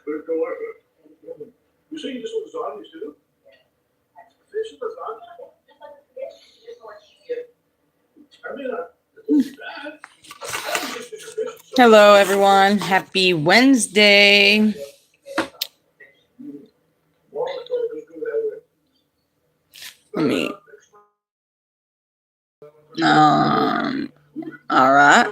You say you just want lasagna too? Fish and lasagna? I mean, it's bad. Hello, everyone. Happy Wednesday. Let me. All right.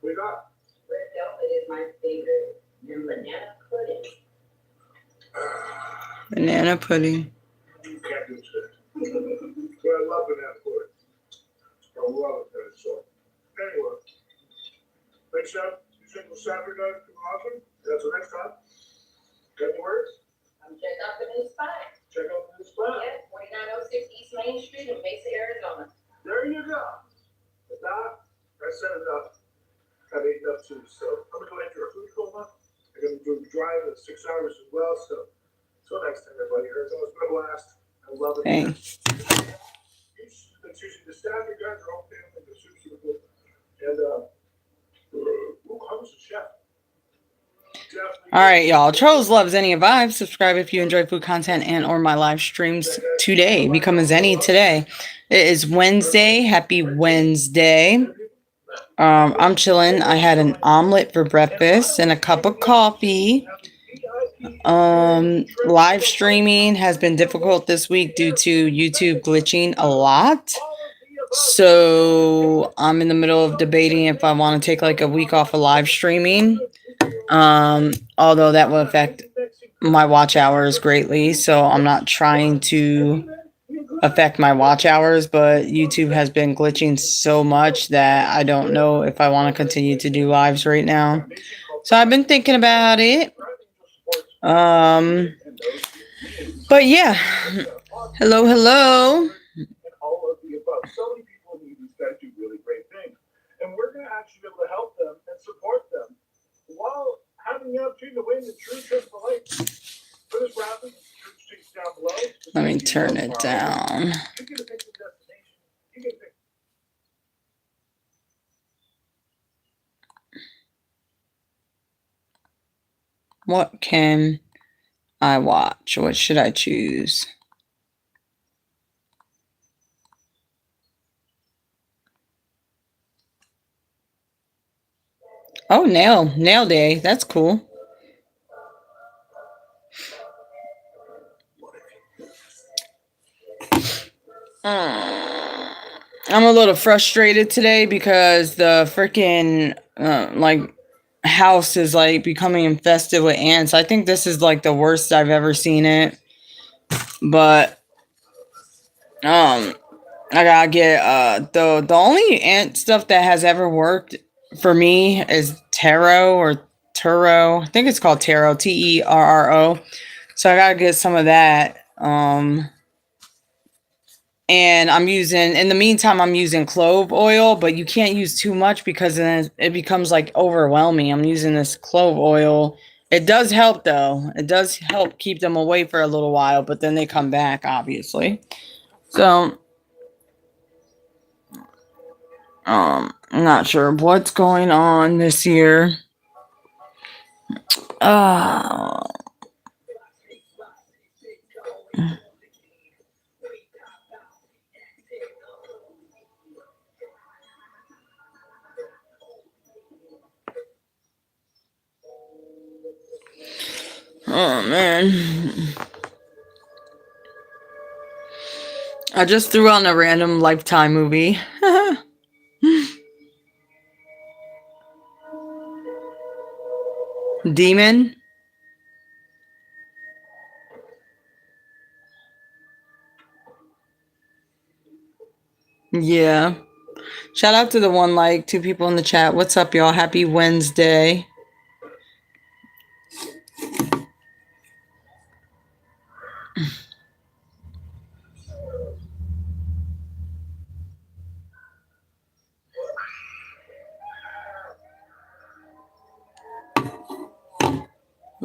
We got. It is my favorite. Banana pudding. Banana pudding. You can't do shit. But I love banana pudding. I love it. So, anyway. Thanks, Chef. You think we'll Saturday night too often? That's the next time. Got any words? Come check out the new spot. Check out the new spot? Yeah, 4906 East Main Street in Mesa, Arizona. There you go. With that, I set it up. I've eaten up too, so I'm going to go into a food coma. I'm going to do drive in 6 hours as well, so until next time, everybody. Arizona's been a blast. I love it. Hey. It's usually the staff, you guys are all family, they're super cool. And, who's the chef? All right, y'all. Charles loves Zenny Vibe. Subscribe if you enjoy food content and or my live streams today. Become a Zenny today. It is Wednesday. Happy Wednesday. I'm chilling. I had an omelet for breakfast and a cup of coffee. Live streaming has been difficult this week due to YouTube glitching a lot. So I'm in the middle of debating if I want to take like a week off of live streaming. Although that will affect my watch hours greatly. So I'm not trying to affect my watch hours, but YouTube has been glitching so much that I don't know if I want to continue to do lives right now. So I've been thinking about it. But yeah. Hello. All of the above. So many people need these guys do really great things. And we're going to actually be able to help them and support them while having the opportunity to win the True Trip for Life. For this raffle, True down below. Let me turn it down. You get to pick the destination. You get to pick. What can I watch? What should I choose? Oh, nail day. That's cool. I'm a little frustrated today because the freaking house is like becoming infested with ants. I think this is like the worst I've ever seen it. But I gotta get the only ant stuff that has ever worked for me is Taro or Turo. I think it's called Taro, Terro. So I gotta get some of that. And in the meantime, I'm using clove oil, but you can't use too much because then it becomes like overwhelming. I'm using this clove oil. It does help though. It does help keep them away for a little while, but then they come back, obviously. So, I'm not sure what's going on this year. Oh man. I just threw on a random Lifetime movie. Demon. Yeah. Shout out to the 2 people in the chat. What's up, y'all? Happy Wednesday.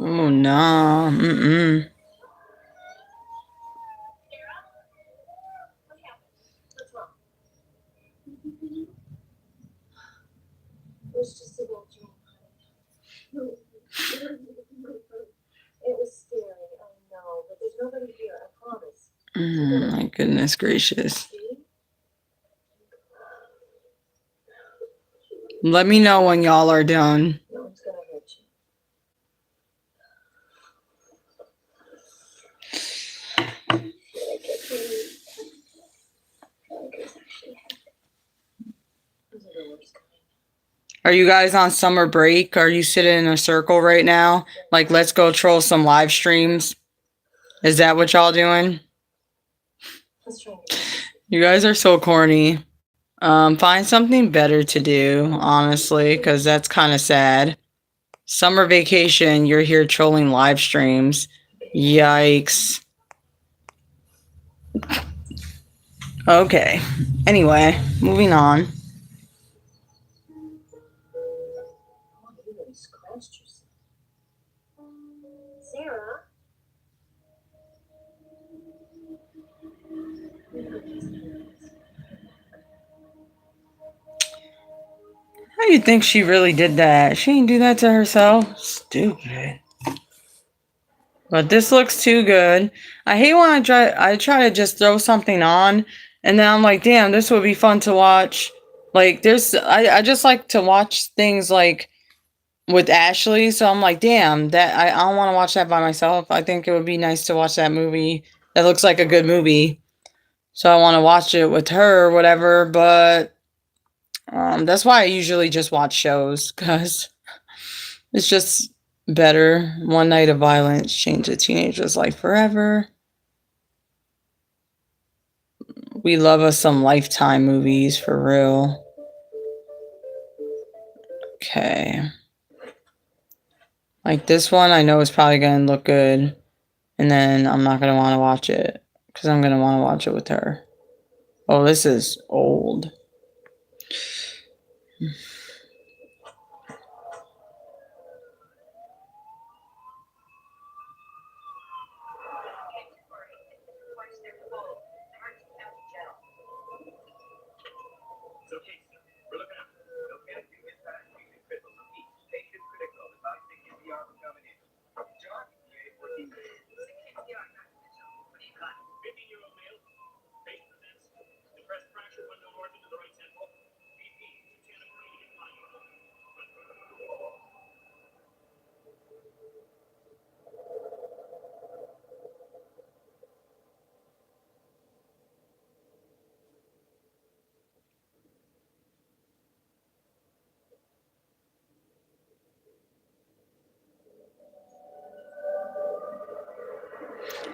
Oh no. Mm-mm. My goodness gracious. Let me know when y'all are done. Are you guys on summer break? Are you sitting in a circle right now? Like, let's go troll some live streams. Is that what y'all doing? You guys are so corny. Find something better to do, honestly, because that's kind of sad. Summer vacation, you're here trolling live streams. Yikes. Okay. Anyway, moving on. How do you think she really did that? She didn't do that to herself. Stupid. But this looks too good. I hate when I try to just throw something on and then I'm like, damn, this would be fun to watch. Like I just like to watch things like with Ashley, so I'm like, damn, that I don't want to watch that by myself. I think it would be nice to watch that movie. That looks like a good movie. So I want to watch it with her or whatever, but that's why I usually just watch shows cuz it's just better. One Night of Violence changed a teenager's life forever. We love us some Lifetime movies for real. Okay. Like this one, I know it's probably going to look good. And then I'm not going to want to watch it because I'm going to want to watch it with her. Oh, this is old.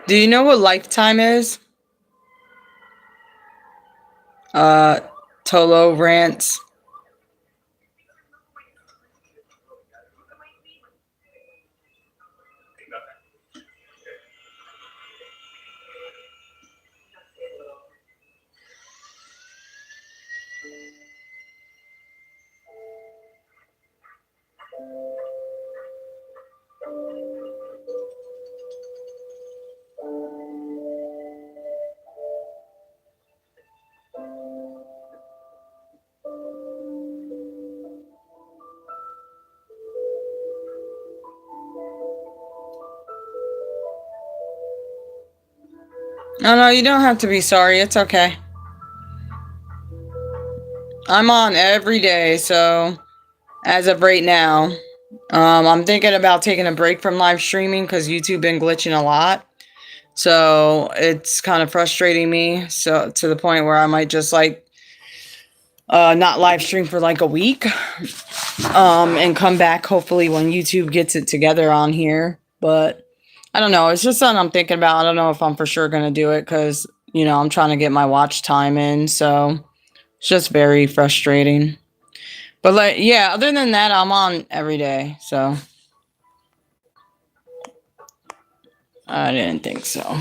Do you know what Lifetime is? Tolo rants. No, you don't have to be sorry. It's okay. I'm on every day, so as of right now, I'm thinking about taking a break from live streaming because YouTube been glitching a lot. So it's kind of frustrating me. So to the point where I might just like not live stream for like a week. And come back hopefully when YouTube gets it together on here. But I don't know. It's just something I'm thinking about. I don't know if I'm for sure gonna do it because I'm trying to get my watch time in. So it's just very frustrating. But like, yeah, other than that, I'm on every day. So I didn't think so.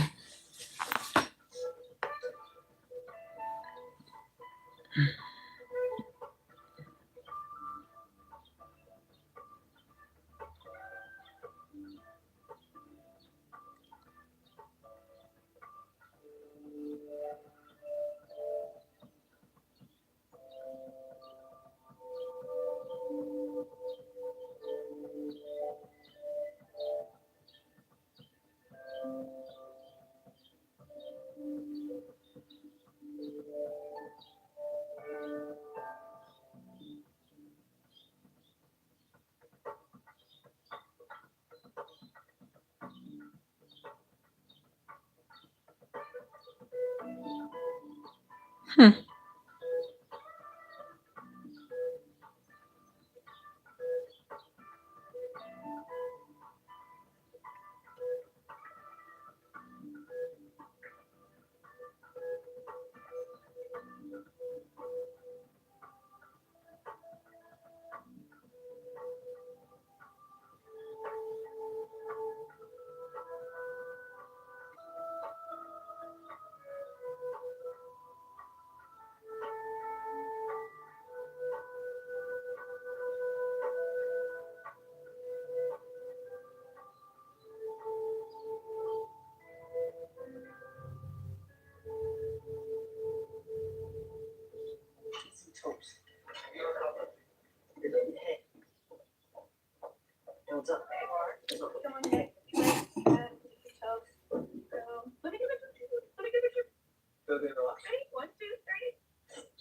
Hmm.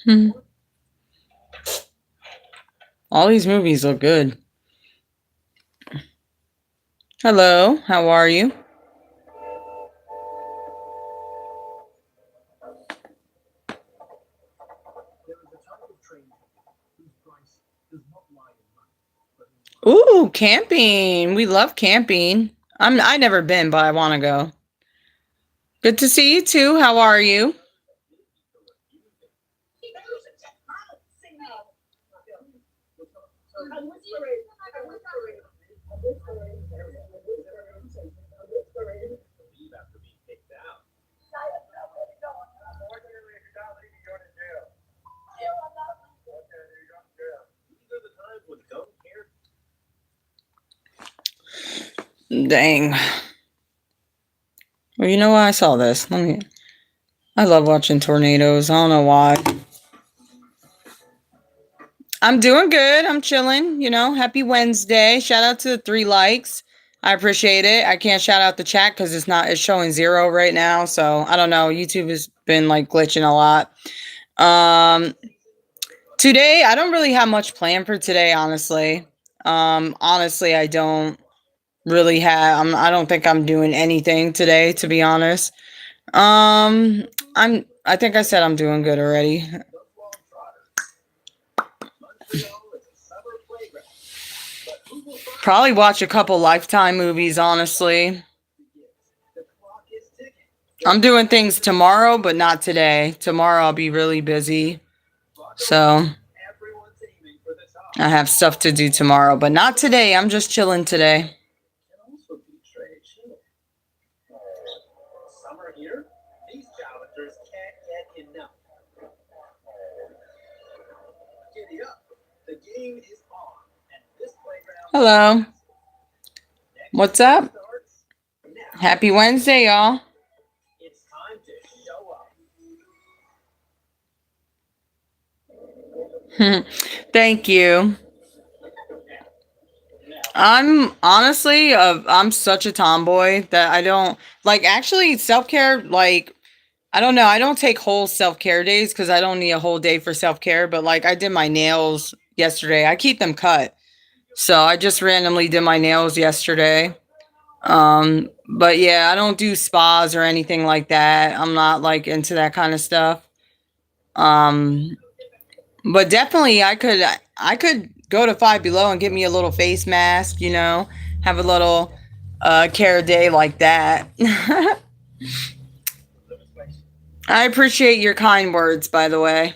Hmm. All these movies look good. Hello, how are you? Ooh, camping. We love camping. I never been, but I want to go. Good to see you too. How are you? Dang. Well, you know what? I saw this. I love watching tornadoes. I don't know why. I'm doing good. I'm chilling. Happy Wednesday. Shout out to the 3 likes. I appreciate it. I can't shout out the chat because it's showing 0 right now. So I don't know. YouTube has been like glitching a lot. Today, I don't really have much planned for today, honestly. Honestly, I don't really have, I don't think I'm doing anything today, to be honest. I think I said I'm doing good already. Probably watch a couple Lifetime movies, honestly. I'm doing things tomorrow, but not today. Tomorrow I'll be really busy. So I have stuff to do tomorrow, but not today. I'm just chilling today. Hello. What's up? Happy Wednesday, y'all. Thank you. I'm honestly, I'm such a tomboy that I don't like actually self-care. Like, I don't know. I don't take whole self-care days because I don't need a whole day for self-care. But like, I did my nails yesterday. I keep them cut. So I just randomly did my nails yesterday. But yeah, I don't do spas or anything like that. I'm not like into that kind of stuff. Um, but definitely I could go to Five Below and get me a little face mask, have a little care day like that. I appreciate your kind words, by the way.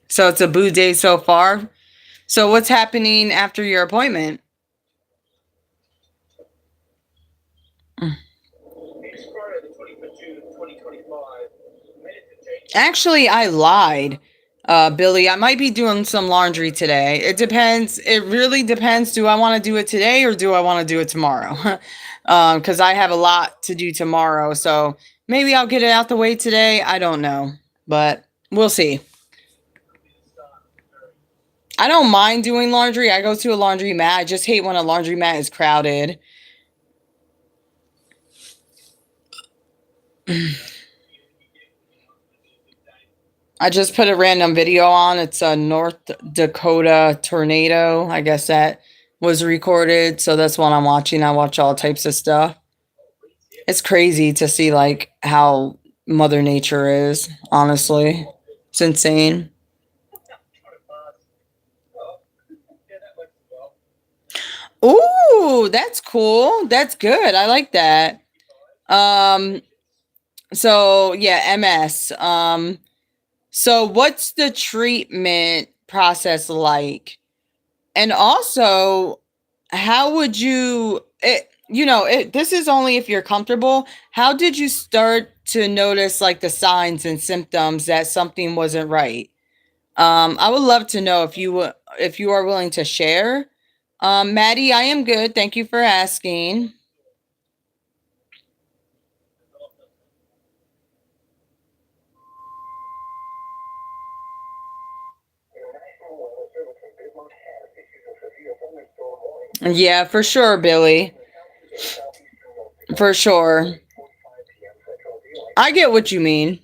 So it's a boo day so far. So what's happening after your appointment? Actually, I lied. Billy, I might be doing some laundry today. It depends. It really depends. Do I want to do it today or do I want to do it tomorrow? Because I have a lot to do tomorrow. So maybe I'll get it out the way today. I don't know. But we'll see. I don't mind doing laundry. I go to a laundromat. I just hate when a laundromat is crowded. I just put a random video on. It's a North Dakota tornado. I guess that was recorded. So that's what I'm watching. I watch all types of stuff. It's crazy to see like how Mother Nature is, honestly. It's insane. Ooh, that's cool. That's good. I like that. Um, so yeah, MS. So what's the treatment process like? And also, how would you this is only if you're comfortable. How did you start to notice like the signs and symptoms that something wasn't right? I would love to know if you are willing to share. Maddie, I am good. Thank you for asking. Yeah, for sure, Billy. For sure. I get what you mean.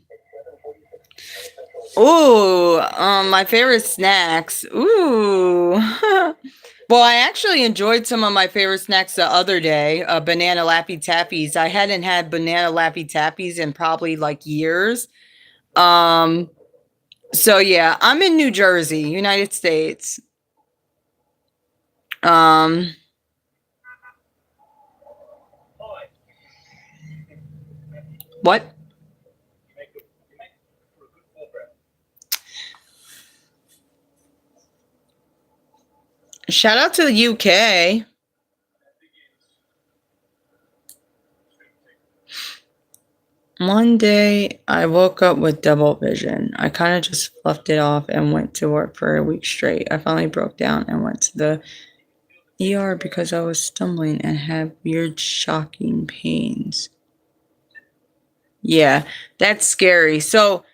Ooh, my favorite snacks. Ooh. Well, I actually enjoyed some of my favorite snacks the other day. Banana Laffy Tappies. I hadn't had banana Laffy Tappies in probably like years. Um, so yeah, I'm in New Jersey, United States. Um, what? Shout out to the UK. One day I woke up with double vision. I kind of just fluffed it off and went to work for a week straight. I finally broke down and went to the ER because I was stumbling and had weird, shocking pains. Yeah, that's scary. So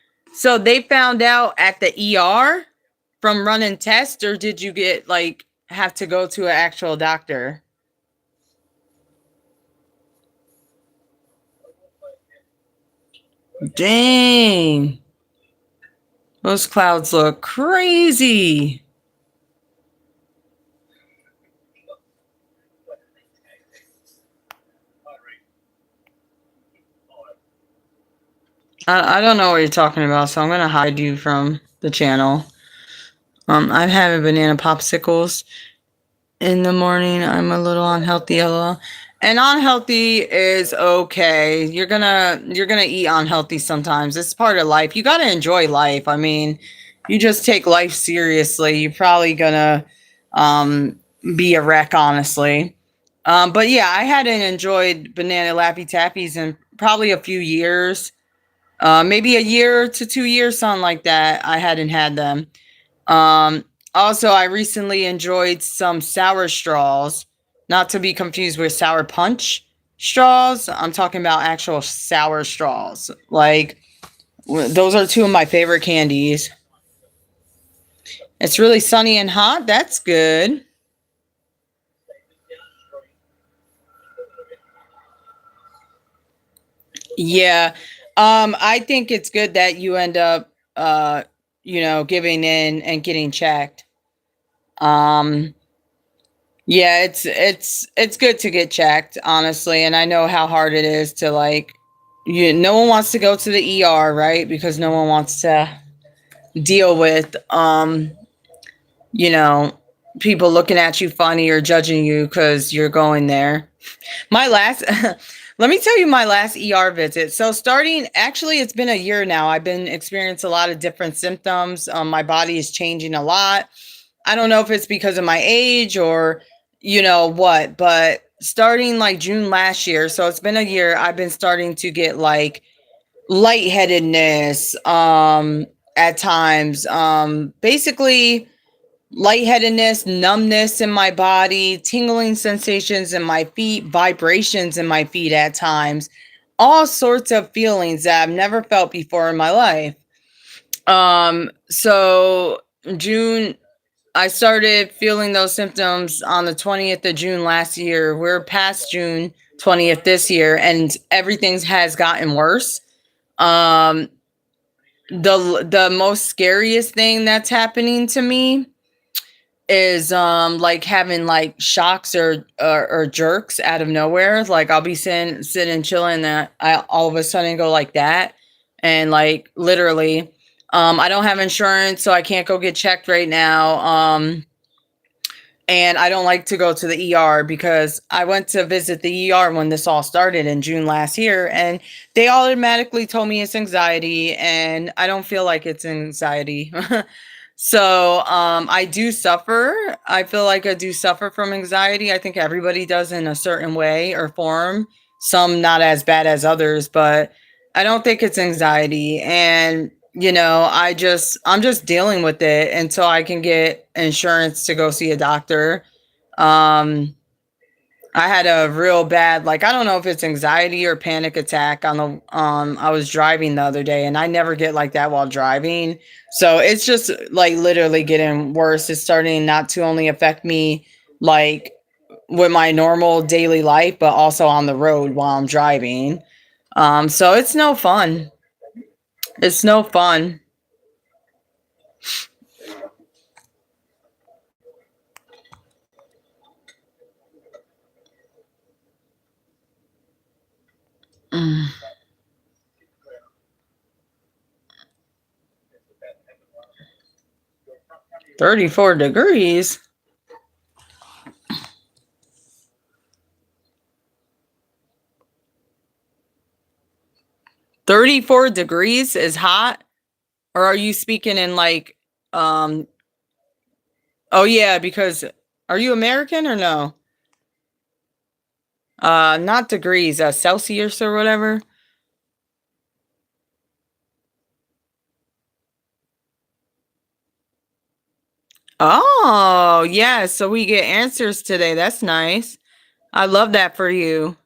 they found out at the ER from running tests, or did you get like have to go to an actual doctor? Dang. Those clouds look crazy. I don't know what you're talking about, so I'm gonna hide you from the channel. I'm having banana popsicles in the morning. I'm a little unhealthy, and unhealthy is okay. You're gonna eat unhealthy sometimes. It's part of life. You gotta enjoy life. I mean, you just take life seriously, you're probably gonna um, be a wreck, honestly. But yeah, I hadn't enjoyed banana Laffy Tappies in probably a few years, maybe a year to 2 years, something like that. I hadn't had them. Um, Also, I recently enjoyed some sour straws, not to be confused with sour punch straws. I'm talking about actual sour straws. Like, those are two of my favorite candies. It's really sunny and hot. That's good. Yeah. I think it's good that you end up, giving in and getting checked. Um, Yeah, it's good to get checked, honestly, and I know how hard it is to like no one wants to go to the ER, right? Because no one wants to deal with you know, people looking at you funny or judging you cuz you're going there. My last Let me tell you my last ER visit. So starting actually it's been a year now. I've been experiencing a lot of different symptoms. My body is changing a lot. I don't know if it's because of my age or what, but starting like June last year, so it's been a year, I've been starting to get like lightheadedness at times. Basically lightheadedness, numbness in my body, tingling sensations in my feet, vibrations in my feet at times. All sorts of feelings that I've never felt before in my life. So June I started feeling those symptoms on the 20th of June last year. We're past June 20th this year, and everything has gotten worse. Um, the most scariest thing that's happening to me is like having like shocks or jerks out of nowhere. Like I'll be sitting chilling that I all of a sudden go like that, and like literally I don't have insurance, so I can't go get checked right now. And I don't like to go to the ER because I went to visit the ER when this all started in June last year, and they automatically told me it's anxiety, and I don't feel like it's anxiety. So I do suffer. I feel like I do suffer from anxiety. I think everybody does in a certain way or form. Some not as bad as others, but I don't think it's anxiety. And I'm just dealing with it until I can get insurance to go see a doctor. Um, I had a real bad, like, I don't know if it's anxiety or panic attack on I was driving the other day, and I never get like that while driving. So it's just like literally getting worse. It's starting not to only affect me like with my normal daily life, but also on the road while I'm driving. So it's no fun. It's no fun. 34 degrees. 34 degrees is hot? Or are you speaking in like um oh yeah, because are you American or no? Not degrees, Celsius or whatever. Oh, yeah, so we get answers today. That's nice. I love that for you.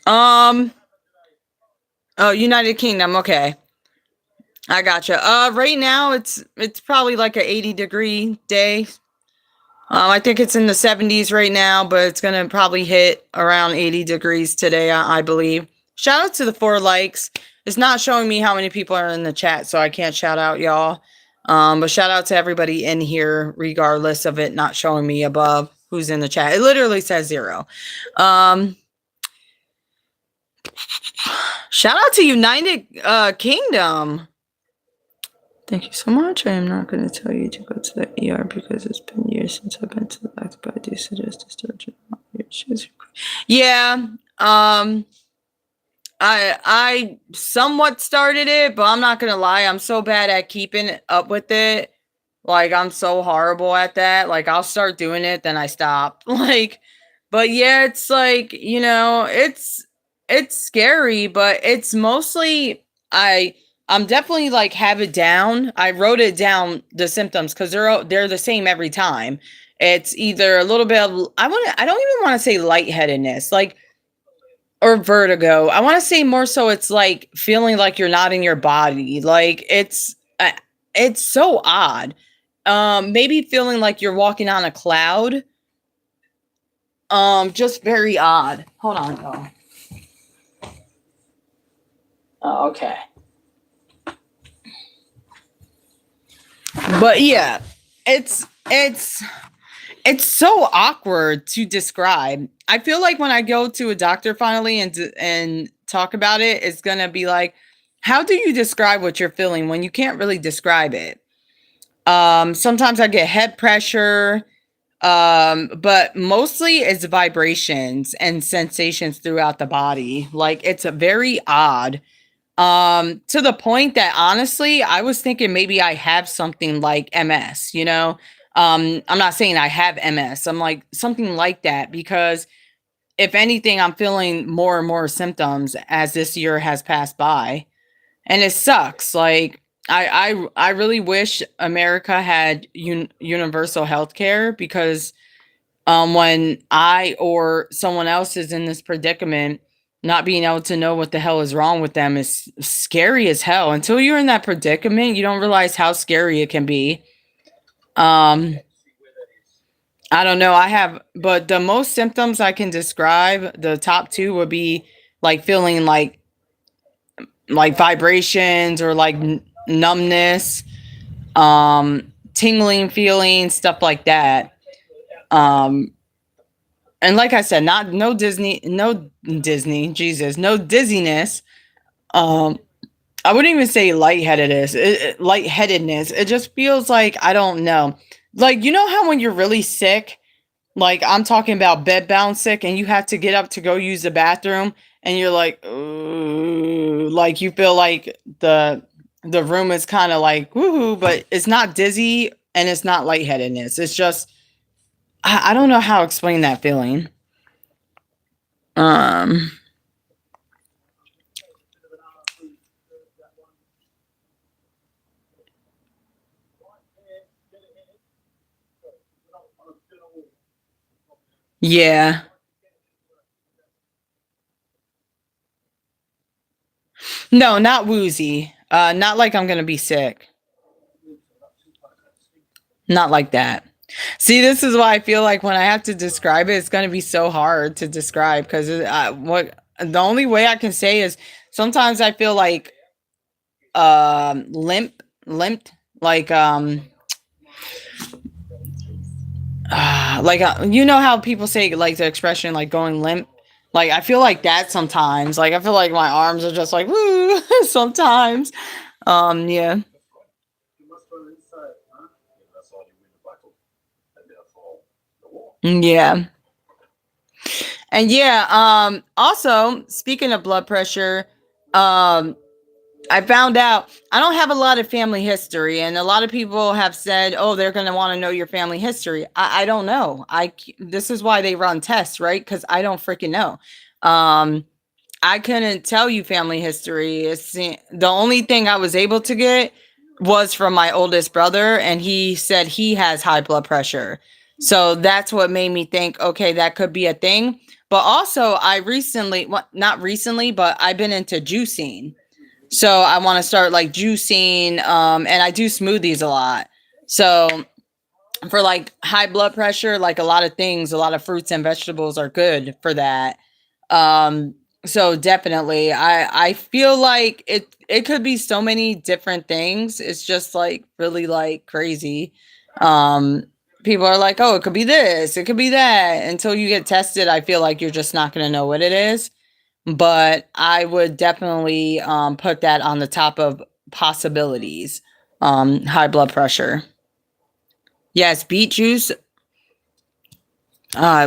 Um, oh, United Kingdom, okay. I gotcha. Right now it's probably like a 80-degree day. I think it's in the 70s right now, but it's gonna probably hit around 80 degrees today, I believe. Shout out to the 4 likes. It's not showing me how many people are in the chat, so I can't shout out y'all. But shout out to everybody in here, regardless of it not showing me above who's in the chat. It literally says 0. Shout out to United Kingdom. Thank you so much. I am not going to tell you to go to the ER because it's been years since I've been to the doctor, but I do suggest to start your shoes. Yeah. I somewhat started it, but I'm not gonna lie, I'm so bad at keeping up with it. Like I'm so horrible at that. Like I'll start doing it, then I stop. Like, but yeah, it's like, it's scary, but it's mostly I'm definitely like have it down. I wrote it down the symptoms because they're the same every time. It's either a little bit of I don't even want to say lightheadedness, like or vertigo. I want to say more so it's like feeling like you're not in your body. Like it's so odd. Maybe feeling like you're walking on a cloud. Just very odd. Hold on, though. Oh, okay. But yeah, it's so awkward to describe. I feel like when I go to a doctor finally and talk about it, it's gonna be like, how do you describe what you're feeling when you can't really describe it? Sometimes I get head pressure, but mostly it's vibrations and sensations throughout the body. Like it's a very odd. To the point that honestly, I was thinking maybe I have something like MS, I'm not saying I have MS. I'm like something like that because if anything, I'm feeling more and more symptoms as this year has passed by. And it sucks. Like I really wish America had universal health care because when I or someone else is in this predicament, not being able to know what the hell is wrong with them is scary as hell. Until you're in that predicament, you don't realize how scary it can be. Um, I don't know. I have, but the most symptoms I can describe, the top two would be like feeling like vibrations or like numbness, tingling feelings, stuff like that. Um, and like I said, no Disney, Jesus, no dizziness. Um, I wouldn't even say lightheadedness. It just feels like I don't know. Like, you know how when you're really sick, like I'm talking about bedbound sick and you have to get up to go use the bathroom and you're like, "Ooh," like you feel like the room is kind of like woohoo, but it's not dizzy and it's not lightheadedness. It's just I don't know how to explain that feeling. Um yeah. No, not woozy. Not like I'm gonna be sick. Not like that. See, this is why I feel like when I have to describe it, it's going to be so hard to describe because what the only way I can say is sometimes I feel like limped, like you know how people say like the expression like going limp. Like I feel like that sometimes. Like I feel like my arms are just like woo sometimes. Yeah. Yeah. And yeah, also speaking of blood pressure, um I found out I don't have a lot of family history, and a lot of people have said, "Oh, they're going to want to know your family history." I don't know. This is why they run tests, right? Because I don't freaking know. Um, I couldn't tell you family history. The only thing I was able to get was from my oldest brother, and he said he has high blood pressure. So that's what made me think, okay, that could be a thing. But also, I recently, well, not recently, but I've been into juicing. So I want to start like juicing, and I do smoothies a lot. So for like high blood pressure, like a lot of things, a lot of fruits and vegetables are good for that. Um, so definitely, I feel like it could be so many different things. It's just like really like crazy. Um, People are like, oh, it could be this, it could be that. Until you get tested, I feel like you're just not going to know what it is, but I would definitely put that on the top of possibilities. High blood pressure. Yes, beet juice. Okay,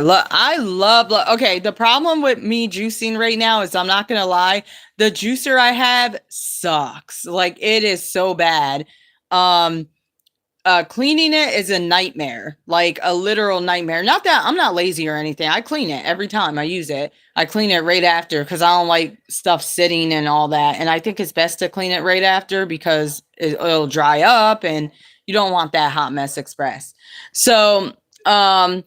the problem with me juicing right now is I'm not gonna lie, the juicer I have sucks. Like it is so bad. Um, Cleaning it is a nightmare, like a literal nightmare. Not that I'm not lazy or anything. I clean it every time I use it. I clean it right after because I don't like stuff sitting and all that. And I think it's best to clean it right after because it'll dry up and you don't want that hot mess express. So, um,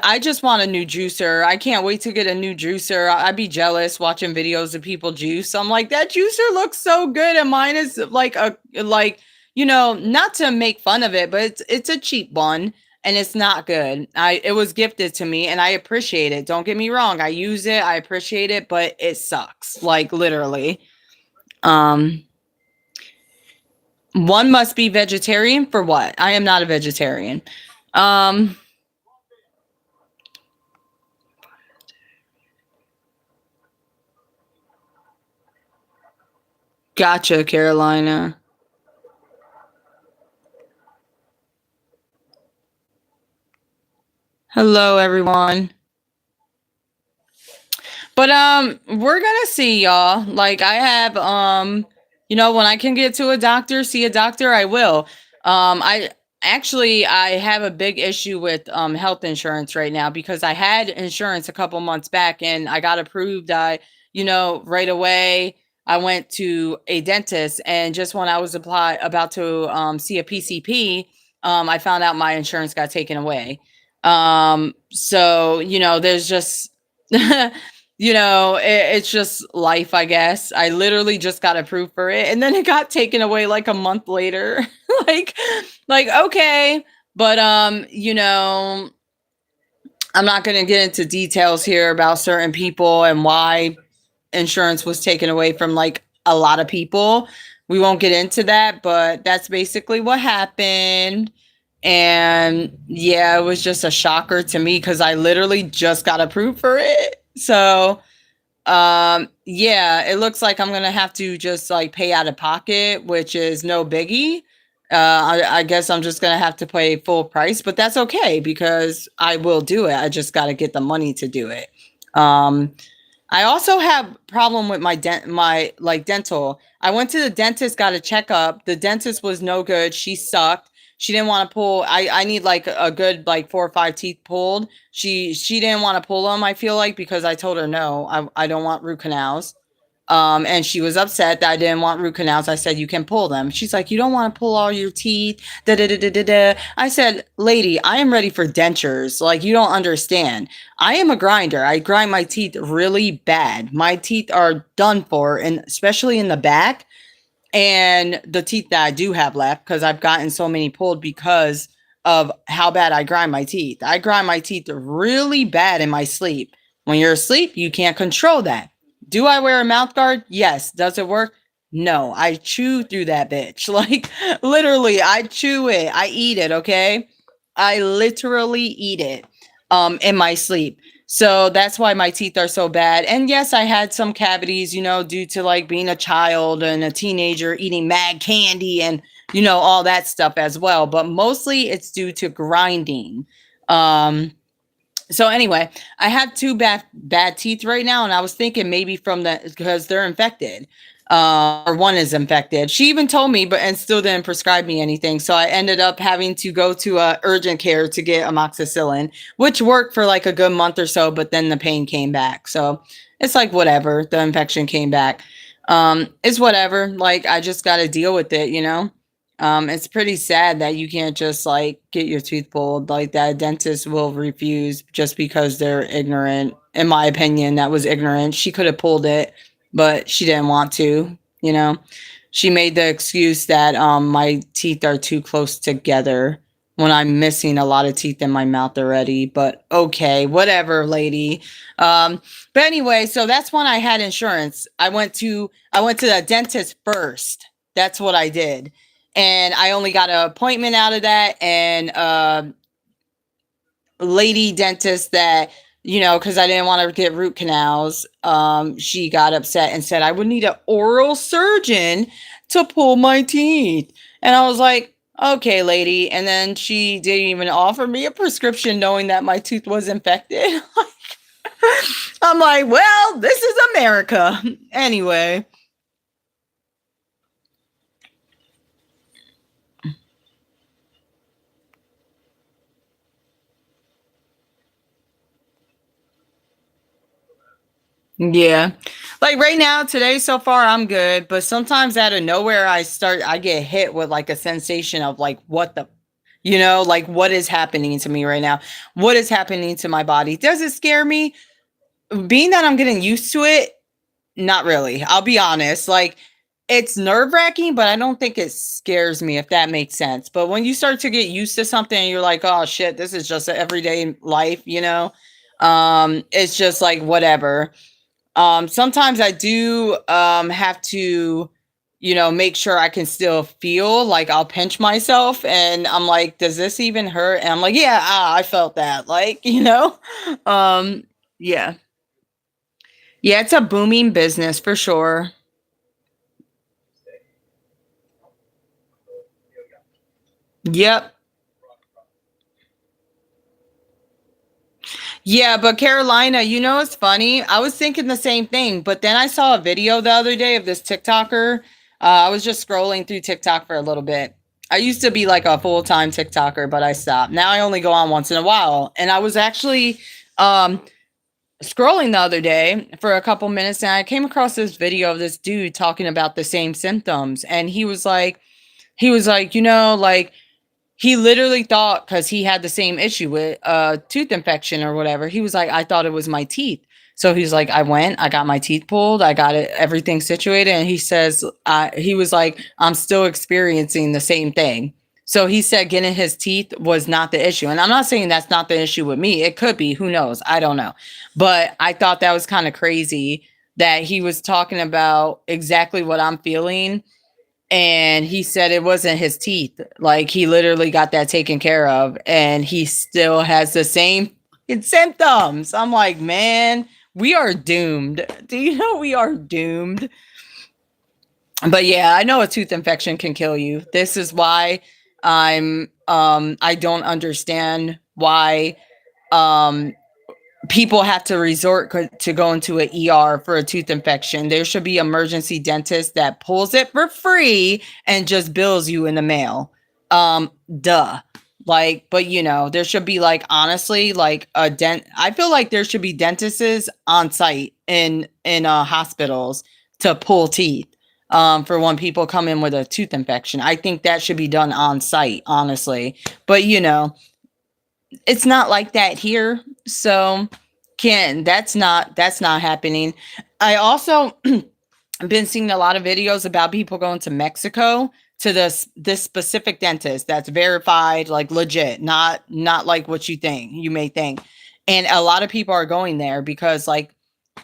I just want a new juicer. I can't wait to get a new juicer. I'd be jealous watching videos of people juice. I'm like, that juicer looks so good, and mine is like not to make fun of it, but it's a cheap one and it's not good. It was gifted to me and I appreciate it. Don't get me wrong. I use it, I appreciate it, but it sucks. Like literally. Um One must be vegetarian for what? I am not a vegetarian. Um Gotcha, Carolina. Hello everyone. But we're gonna see y'all. Like I have when I can get to a doctor, see a doctor, I will. I have a big issue with health insurance right now because I had insurance a couple months back and I got approved. Right away I went to a dentist, and just when I was about to see a PCP, I found out my insurance got taken away. So there's just it's just life, I guess. I literally just got approved for it and then it got taken away like a month later. like okay, but I'm not going to get into details here about certain people and why insurance was taken away from like a lot of people. We won't get into that, but that's basically what happened. And yeah, it was just a shocker to me because I literally just got approved for it. So yeah, it looks like I'm gonna have to just like pay out of pocket, which is no biggie. I guess I'm just gonna have to pay full price, but that's okay because I will do it. I just got to get the money to do it. Um, I also have problem with my like dental. I went to the dentist, got a checkup. The dentist was no good. She sucked. She didn't want to pull. I need like a good like 4 or 5 teeth pulled. She didn't want to pull them, I feel like, because I told her no, I don't want root canals. And she was upset that I didn't want root canals. I said, you can pull them. She's like, you don't want to pull all your teeth. Da, da, da, da, da, da. I said, lady, I am ready for dentures. Like, you don't understand. I am a grinder. I grind my teeth really bad. My teeth are done for, and especially in the back. And the teeth that I do have left, because I've gotten so many pulled because of how bad I grind my teeth. I grind my teeth really bad in my sleep. When you're asleep, you can't control that. Do I wear a mouth guard? Yes. Does it work? No. I chew through that bitch. Like, literally, I chew it. I eat it, okay? I literally eat it in my sleep. So that's why my teeth are so bad. And yes, I had some cavities, due to like being a child and a teenager eating mad candy and, all that stuff as well. But mostly it's due to grinding. So anyway, I have two bad teeth right now. And I was thinking maybe from because they're infected. Or one is infected. She even told me, and still didn't prescribe me anything. So I ended up having to go to urgent care to get amoxicillin, which worked for like a good month or so, but then the pain came back. So it's like, whatever, the infection came back. It's whatever. Like, I just got to deal with it, it's pretty sad that you can't just like get your tooth pulled like that. A dentist will refuse just because they're ignorant. In my opinion, that was ignorant. She could have pulled it, but she didn't want to, She made the excuse that my teeth are too close together when I'm missing a lot of teeth in my mouth already. But okay, whatever, lady. But anyway, so that's when I had insurance. I went to the dentist first. That's what I did. And I only got an appointment out of that, and lady dentist that, because I didn't want to get root canals, she got upset and said I would need an oral surgeon to pull my teeth. And I was like, okay, lady. And then she didn't even offer me a prescription knowing that my tooth was infected. I'm like, well, this is America. Anyway. Yeah. Like right now, today so far, I'm good. But sometimes out of nowhere, I get hit with like a sensation of like, what the, like what is happening to me right now? What is happening to my body? Does it scare me? Being that I'm getting used to it, not really. I'll be honest. Like, it's nerve wracking, but I don't think it scares me, if that makes sense. But when you start to get used to something and you're like, oh shit, this is just everyday life, it's just like whatever. Sometimes I do have to, make sure I can still feel, like I'll pinch myself and I'm like, does this even hurt? And I'm like, yeah, I felt that. Like, yeah. Yeah, it's a booming business for sure. Yep. Yeah, but Carolina, it's funny. I was thinking the same thing, but then I saw a video the other day of this TikToker. I was just scrolling through TikTok for a little bit. I used to be like a full-time TikToker, but I stopped. Now I only go on once in a while. And I was actually um scrolling the other day for a couple minutes and I came across this video of this dude talking about the same symptoms. And he was like, like he literally thought, because he had the same issue with tooth infection or whatever. He was like, I thought it was my teeth. So he's like, I got my teeth pulled. I got everything situated. And he says, he was like, I'm still experiencing the same thing. So he said getting his teeth was not the issue. And I'm not saying that's not the issue with me. It could be. Who knows? I don't know. But I thought that was kind of crazy that he was talking about exactly what I'm feeling. And he said it wasn't his teeth. Like he literally got that taken care of. And he still has the same symptoms. I'm like, man, we are doomed. Do you know we are doomed? But yeah, I know a tooth infection can kill you. This is why I don't understand why people have to resort to go into an ER for a tooth infection. There should be emergency dentist that pulls it for free and just bills you in the mail. Duh. Like, but you know, there should be like honestly like I feel like there should be dentists on site in hospitals to pull teeth for when people come in with a tooth infection. I think that should be done on site, honestly. But you know, it's not like that here. So that's not happening. I also been seeing a lot of videos about people going to Mexico to this specific dentist that's verified, like legit, not like what you may think. And a lot of people are going there because like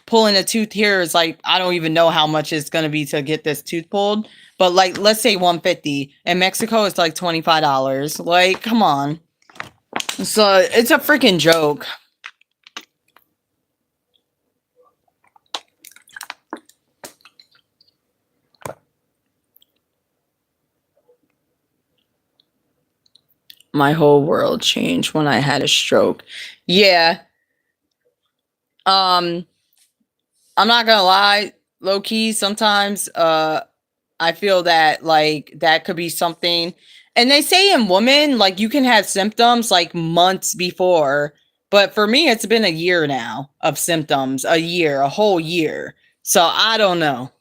pulling a tooth here is like, I don't even know how much it's going to be to get this tooth pulled, but like, let's say 150. In Mexico, it's like $25. Like, come on. So it's a freaking joke. My whole world changed when I had a stroke. Yeah. I'm not gonna lie, low key, sometimes I feel that like that could be something. And they say in women, like you can have symptoms like months before, but for me, it's been a year now of symptoms, a whole year. So I don't know.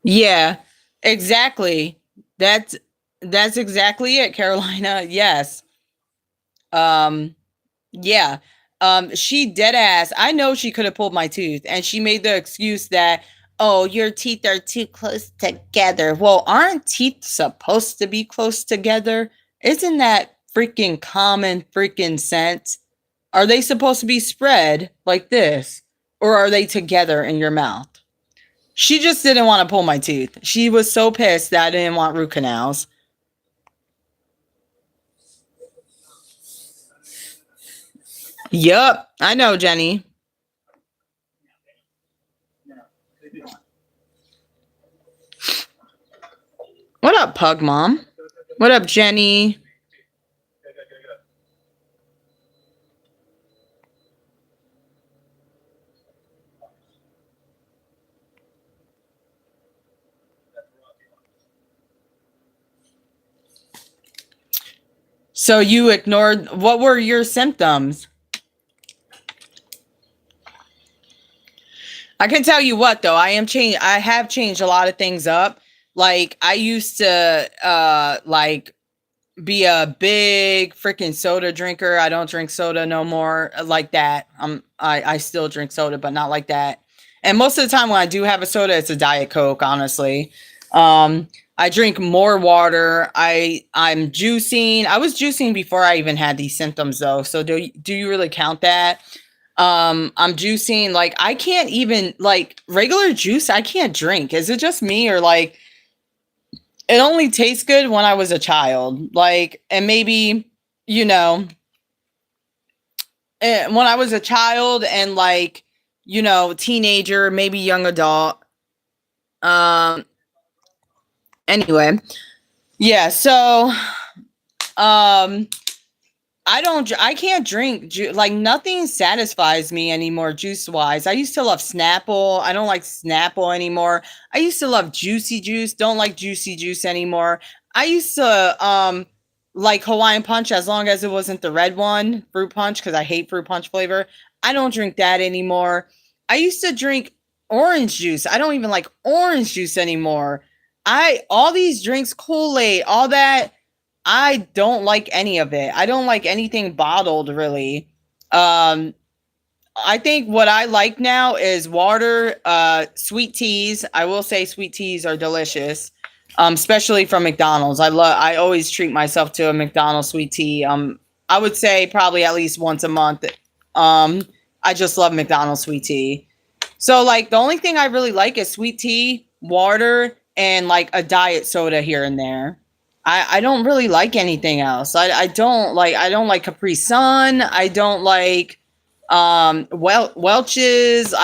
Yeah, exactly. That's exactly it, Carolina. Yes. Um, yeah. She dead ass. I know she could have pulled my tooth, and she made the excuse that, oh, your teeth are too close together. Well, aren't teeth supposed to be close together? Isn't that freaking common freaking sense? Are they supposed to be spread like this? Or are they together in your mouth? She just didn't want to pull my tooth. She was so pissed that I didn't want root canals. Yup, I know, Jenny. What up, Pug Mom? What up, Jenny? So you ignored, what were your symptoms? I can tell you what though, I have changed a lot of things up. Like I used to like be a big freaking soda drinker. I don't drink soda no more like that. I still drink soda, but not like that. And most of the time when I do have a soda, it's a Diet Coke, honestly. I drink more water. I'm juicing. I was juicing before I even had these symptoms though. So do you really count that? I'm juicing, like I can't even like regular juice, I can't drink. Is it just me or like it only tastes good when I was a child? Like, and maybe, you know, when I was a child and like, you know, teenager, maybe young adult. Um anyway, yeah, so I can't drink like nothing satisfies me anymore juice wise. I used to love Snapple. I don't like Snapple anymore. I used to love Juicy Juice. Don't like Juicy Juice anymore. I used to like Hawaiian Punch as long as it wasn't the red one, fruit punch, because I hate fruit punch flavor. I don't drink that anymore. I used to drink orange juice. I don't even like orange juice anymore. All these drinks, Kool-Aid, all that, I don't like any of it. I don't like anything bottled really. Um I think what I like now is water, sweet teas. I will say sweet teas are delicious, especially from McDonald's. I always treat myself to a McDonald's sweet tea. I would say probably at least once a month. I just love McDonald's sweet tea. So like the only thing I really like is sweet tea, water, and like a diet soda here and there. I don't really like anything else. I don't like Capri Sun. I don't like Welch's.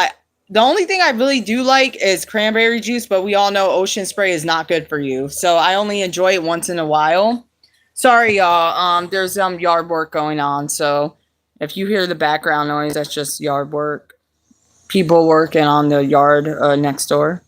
The only thing I really do like is cranberry juice, but we all know ocean spray is not good for you. So I only enjoy it once in a while. Sorry y'all. There's yard work going on, so if you hear the background noise, that's just yard work. People working on the yard next door.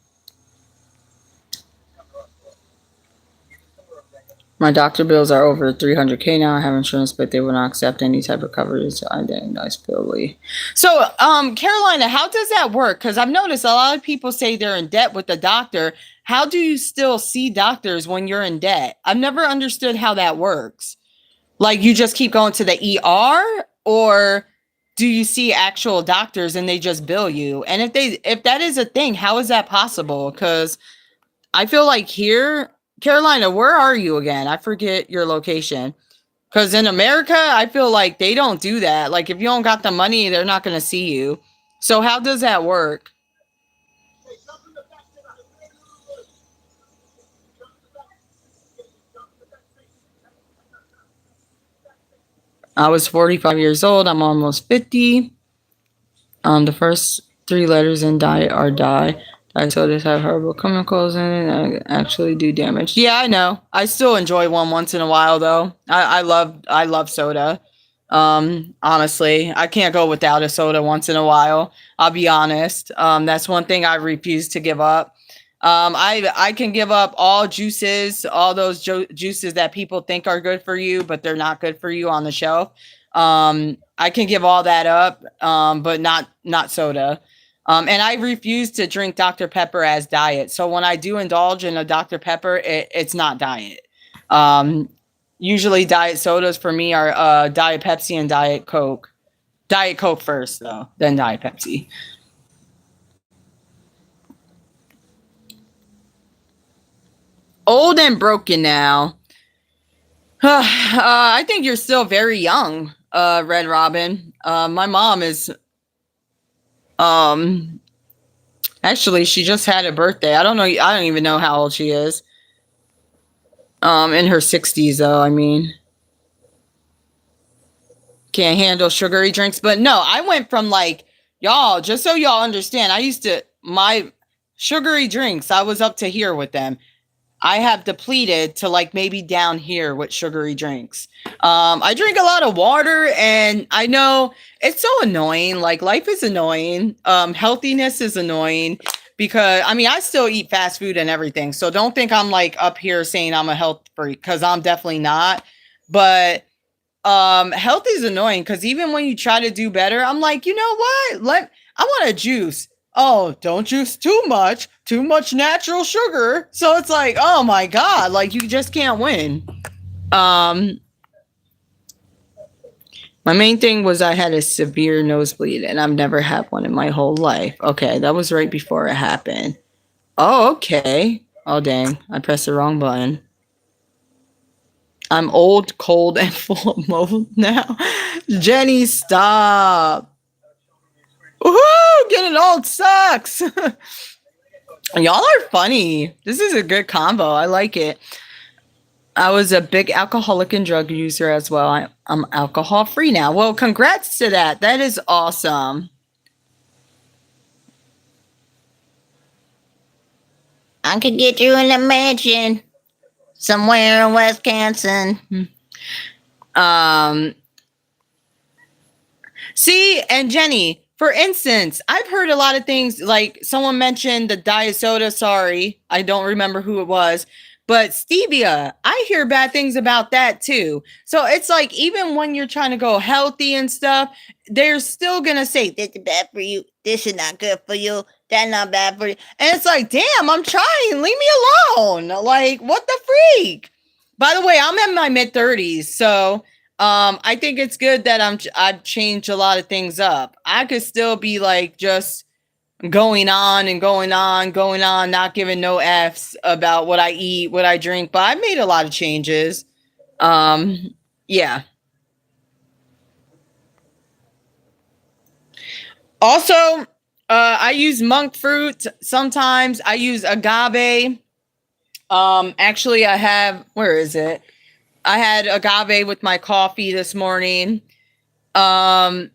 My doctor bills are over 300K now. I have insurance, but they will not accept any type of coverage. I diagnosed Billy. So, Carolina, how does that work? Because I've noticed a lot of people say they're in debt with the doctor. How do you still see doctors when you're in debt? I've never understood how that works. Like you just keep going to the ER, or do you see actual doctors and they just bill you? And if that is a thing, how is that possible? Because I feel like here, Carolina, where are you again? I forget your location. Because in America, I feel like they don't do that. Like if you don't got the money, they're not going to see you. So how does that work? I was 45 years old. I'm almost 50. The first three letters in diet are die. Diet sodas have horrible chemicals in it that actually do damage. Yeah, I know. I still enjoy one once in a while though. I love soda. Honestly, I can't go without a soda once in a while. I'll be honest. That's one thing I refuse to give up. I can give up all juices, all those juices that people think are good for you, but they're not good for you on the shelf. I can give all that up, but not soda. And I refuse to drink Dr. Pepper as diet. So when I do indulge in a Dr. Pepper, it's not diet. Usually diet sodas for me are Diet Pepsi and Diet Coke. Diet Coke first, though, then Diet Pepsi. Old and broken now. I think you're still very young, Red Robin. My mom is actually she just had a birthday. I don't know. I don't even know how old she is. In her 60s though. I mean, can't handle sugary drinks. But no, I went from like y'all. Just so y'all understand, I used to my sugary drinks. I was up to here with them. I have depleted to like maybe down here with sugary drinks. I drink a lot of water, and I know it's so annoying. Like life is annoying. Healthiness is annoying because I mean I still eat fast food and everything. So don't think I'm like up here saying I'm a health freak because I'm definitely not. But health is annoying because even when you try to do better, I'm like, you know what? I want a juice. Oh, don't juice too much natural sugar. So it's like, oh my God, like you just can't win. Um, my main thing was I had a severe nosebleed and I've never had one in my whole life. Okay, that was right before it happened. Oh, okay. Oh, dang. I pressed the wrong button. I'm old, cold, and full of mold now. Jenny, stop. Woohoo! Getting old sucks. Y'all are funny. This is a good combo. I like it. I was a big alcoholic and drug user as well. I'm alcohol free now. Well, congrats to that. That is awesome. I could get you in a mansion somewhere in Wisconsin. See, and Jenny, for instance, I've heard a lot of things like someone mentioned the diet soda. Sorry, I don't remember who it was, but stevia, I hear bad things about that too. So it's like, even when you're trying to go healthy and stuff, they're still going to say, this is bad for you. This is not good for you. That's not bad for you. And it's like, damn, I'm trying. Leave me alone. Like, what the freak? By the way, I'm in my mid 30s. So I think it's good that I've changed a lot of things up. I could still be like just going on and going on, going on, not giving no F's about what I eat, what I drink, but I made a lot of changes. Yeah. Also, I use monk fruit. Sometimes I use agave. Actually, I have, where is it? I had agave with my coffee this morning. Um,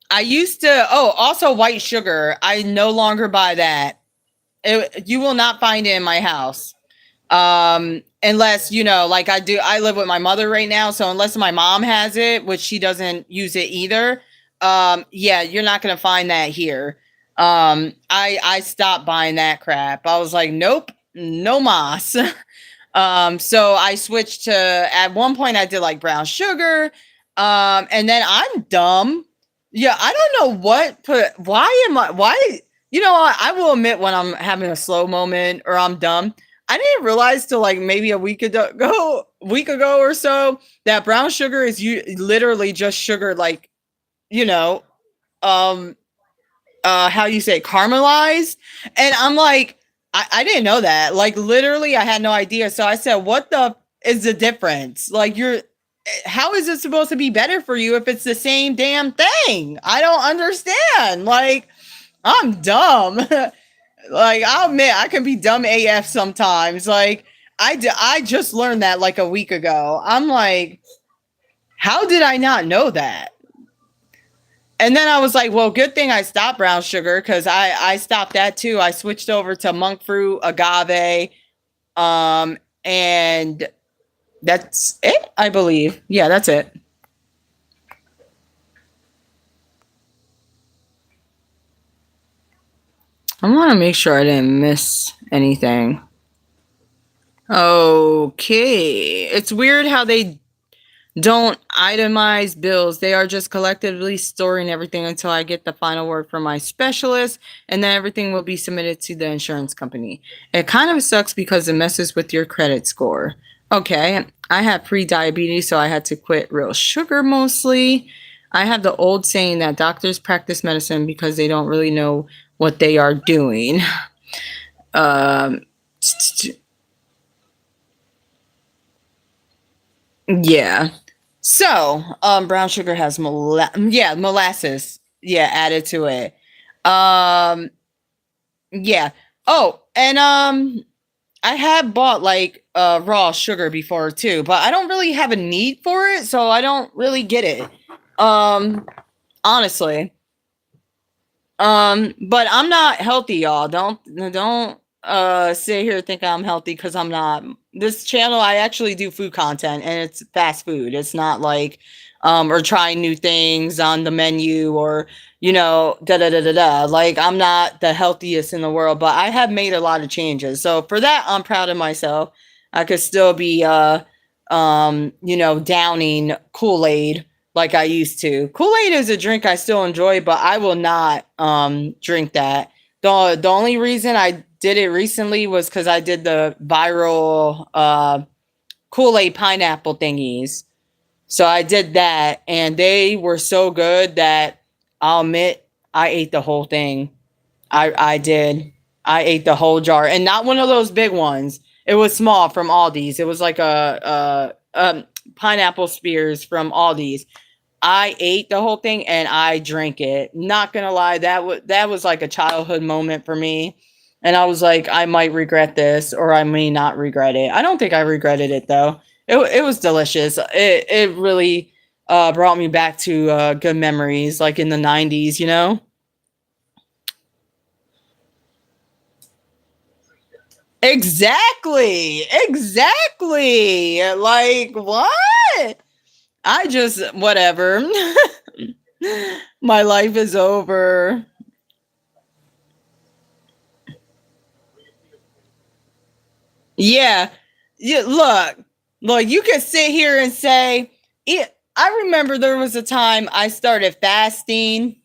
I used to, oh, also white sugar. I no longer buy that. You will not find it in my house. Unless, like I live with my mother right now. So unless my mom has it, which she doesn't use it either. Yeah, you're not going to find that here. I stopped buying that crap. I was like, nope, no mas. So I switched to, at one point I did like brown sugar. And then I'm dumb. Yeah, I don't know why, I will admit when I'm having a slow moment or I'm dumb. I didn't realize till like maybe a week ago or so that brown sugar is literally just sugar, like, you know, um, how you say caramelized. And I'm like, I didn't know that. Like literally, I had no idea. So I said, "What the is the difference? Like how is it supposed to be better for you if it's the same damn thing? I don't understand. Like, I'm dumb." Like, I'll admit I can be dumb AF sometimes. Like, I just learned that like a week ago. I'm like, how did I not know that? And then I was like, well, good thing I stopped brown sugar because I stopped that too. I switched over to monk fruit, agave, and that's it, I believe. Yeah, that's it. I want to make sure I didn't miss anything. Okay. It's weird how they don't itemize bills. They are just collectively storing everything until I get the final word from my specialist, and then everything will be submitted to the insurance company. It kind of sucks because it messes with your credit score. Okay, I have pre-diabetes, so I had to quit real sugar mostly. I have the old saying that doctors practice medicine because they don't really know what they are doing. Um, yeah. So, brown sugar has molasses, yeah, added to it. Um, yeah. Oh, and I have bought like raw sugar before too, but I don't really have a need for it, so I don't really get it. Honestly. But I'm not healthy, y'all. Don't sit here thinking I'm healthy because I'm not. This channel, I actually do food content and it's fast food. It's not like or trying new things on the menu or da da da da da. Like I'm not the healthiest in the world, but I have made a lot of changes. So for that, I'm proud of myself. I could still be downing Kool-Aid like I used to. Kool-Aid is a drink I still enjoy, but I will not drink that. The only reason I did it recently was because I did the viral Kool-Aid pineapple thingies. So I did that, and they were so good that I'll admit I ate the whole thing. I did. I ate the whole jar, and not one of those big ones. It was small from Aldi's. It was like a pineapple spears from Aldi's. I ate the whole thing and I drank it. Not gonna lie, that was like a childhood moment for me. And I was like, I might regret this or I may not regret it. I don't think I regretted it though. It was delicious. It really brought me back to good memories, like in the 90s, you know? Exactly. Exactly. Like, what? I just, whatever. My life is over. Yeah. Yeah, look, you can sit here and say, I remember there was a time I started fasting,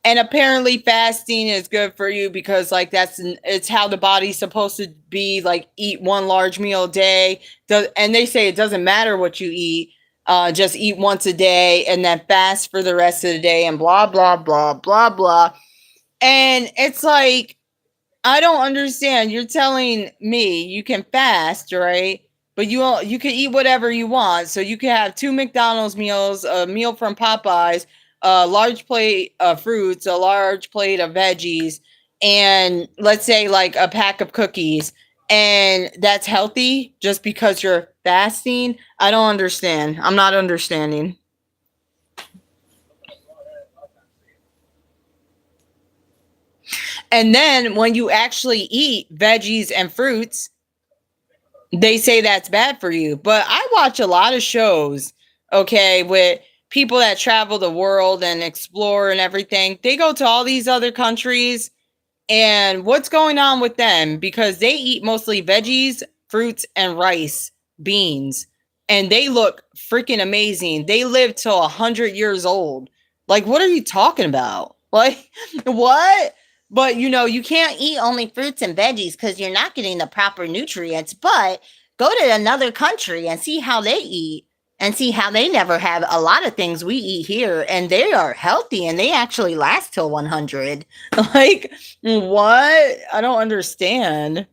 And apparently fasting is good for you because like it's how the body's supposed to be, like eat one large meal a day. And they say it doesn't matter what you eat, just eat once a day and then fast for the rest of the day and blah blah blah blah blah. And it's like, I don't understand. You're telling me you can fast, right? But you can eat whatever you want. So you can have 2 McDonald's meals, a meal from Popeyes, a large plate of fruits, a large plate of veggies, and let's say like a pack of cookies. And that's healthy just because you're fasting. I don't understand. I'm not understanding. And then when you actually eat veggies and fruits, they say that's bad for you. But I watch a lot of shows, okay, with people that travel the world and explore and everything. They go to all these other countries, and what's going on with them? Because they eat mostly veggies, fruits, and rice, beans, and they look freaking amazing. They live till 100 years old. Like, what are you talking about? Like, what? But you can't eat only fruits and veggies because you're not getting the proper nutrients. But go to another country and see how they eat and see how they never have a lot of things we eat here, and they are healthy and they actually last till 100. Like, what? I don't understand.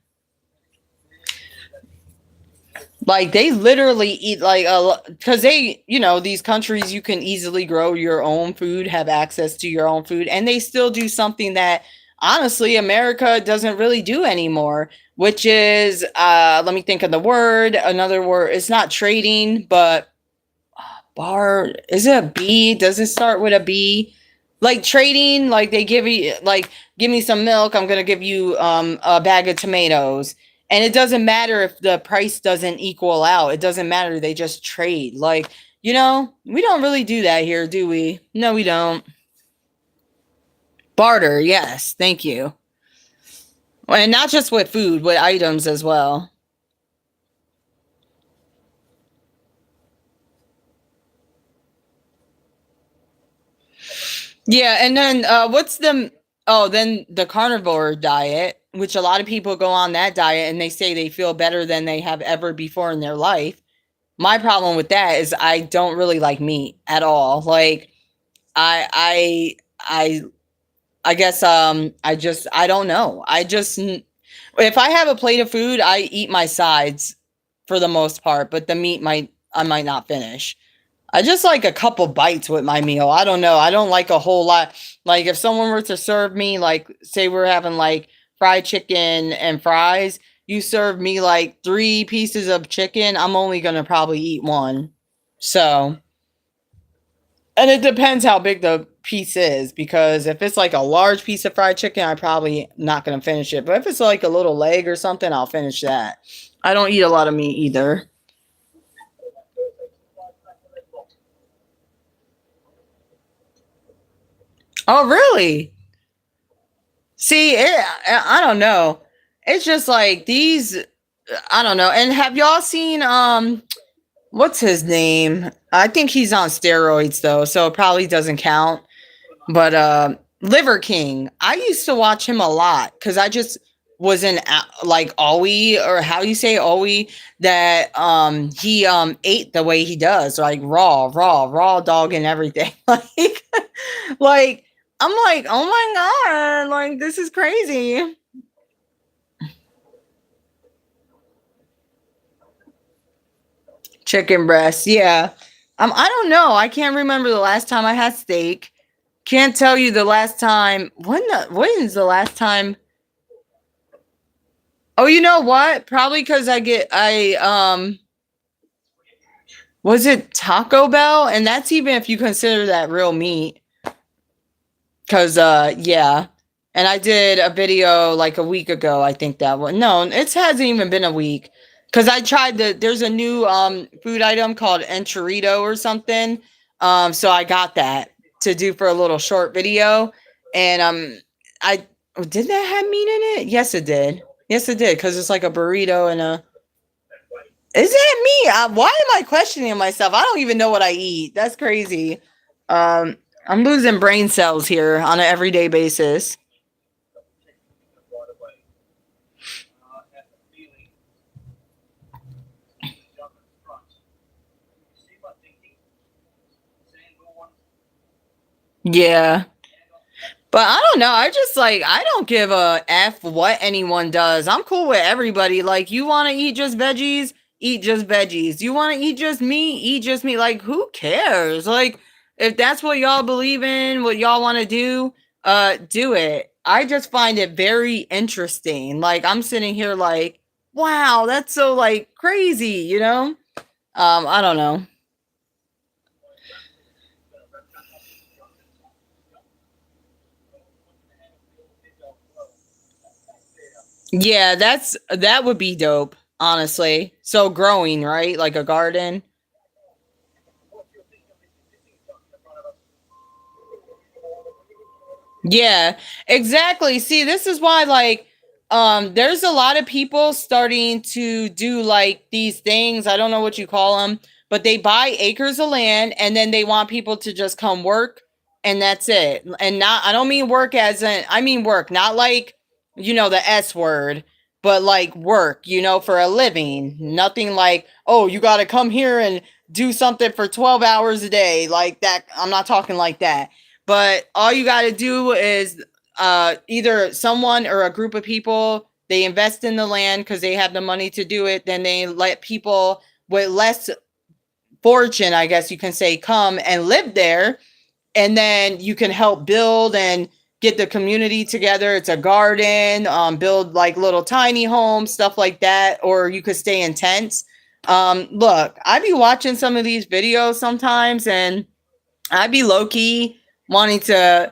Like, they literally eat like a, because these countries, you can easily grow your own food, have access to your own food, and they still do something that honestly America doesn't really do anymore, which is let me think of the word. Another word, it's not trading, but bar, is it a B? Does it start with a B? Like trading, like they give you, like, give me some milk, I'm gonna give you a bag of tomatoes. And it doesn't matter if the price doesn't equal out. It doesn't matter. They just trade. Like, we don't really do that here, do we? No, we don't. Barter, yes, thank you. And not just with food, with items as well. Yeah, and then then the carnivore diet, which a lot of people go on that diet and they say they feel better than they have ever before in their life. My problem with that is I don't really like meat at all. Like, I I I guess I don't know. If I have a plate of food, I eat my sides for the most part, but the meat I might not finish. I just like a couple bites with my meal. I don't know. I don't like a whole lot. Like, if someone were to serve me, like, say we're having like fried chicken and fries, you serve me like 3 pieces of chicken, I'm only gonna probably eat one. So, and it depends how big the piece is, because if it's like a large piece of fried chicken, I'm probably not gonna finish it. But if it's like a little leg or something, I'll finish that. I don't eat a lot of meat either. Oh, really? See, I don't know. It's just like these. I don't know. And have y'all seen what's his name? I think he's on steroids though, so it probably doesn't count. But Liver King, I used to watch him a lot because I just was in like Owie, or how you say Owie, that he ate the way he does, like raw dog and everything. Like I'm like, oh my god, like this is crazy. Chicken breast, yeah. I don't know. I can't remember the last time I had steak. Can't tell you the last time. When's the last time? Oh, you know what? Probably because I was it Taco Bell? And that's even if you consider that real meat. Cause yeah. And I did a video like a week ago, I think that one. No, it hasn't even been a week. Cause I tried there's a new food item called Enchilito or something. So I got that to do for a little short video. And I did that have meat in it? Yes, it did. Yes, it did, because it's like a burrito and a. Is that me? Why am I questioning myself? I don't even know what I eat. That's crazy. Um, I'm losing brain cells here on an everyday basis. Yeah. But I don't know. I just like I don't give a F what anyone does. I'm cool with everybody. Like you want to eat just veggies, eat just veggies. You want to eat just meat, eat just meat. Like who cares? Like if that's what y'all believe in, what y'all want to do it. I just find it very interesting. Like I'm sitting here like, wow, that's so like crazy, you know? I don't know. Yeah, that would be dope, honestly. So growing, right? Like a garden. Yeah, exactly. See, this is why like there's a lot of people starting to do like these things. I don't know what you call them, but they buy acres of land and then they want people to just come work and that's it. And not I don't mean work as in I mean work, not like the S word, but like work, for a living. Nothing like, "Oh, you got to come here and do something for 12 hours a day." Like that. I'm not talking like that, but all you got to do is either someone or a group of people, they invest in the land because they have the money to do it. Then they let people with less fortune, I guess you can say, come and live there. And then you can help build and get the community together. It's a garden, build like little tiny homes, stuff like that. Or you could stay in tents. Look, I be watching some of these videos sometimes and I'd be low key wanting to,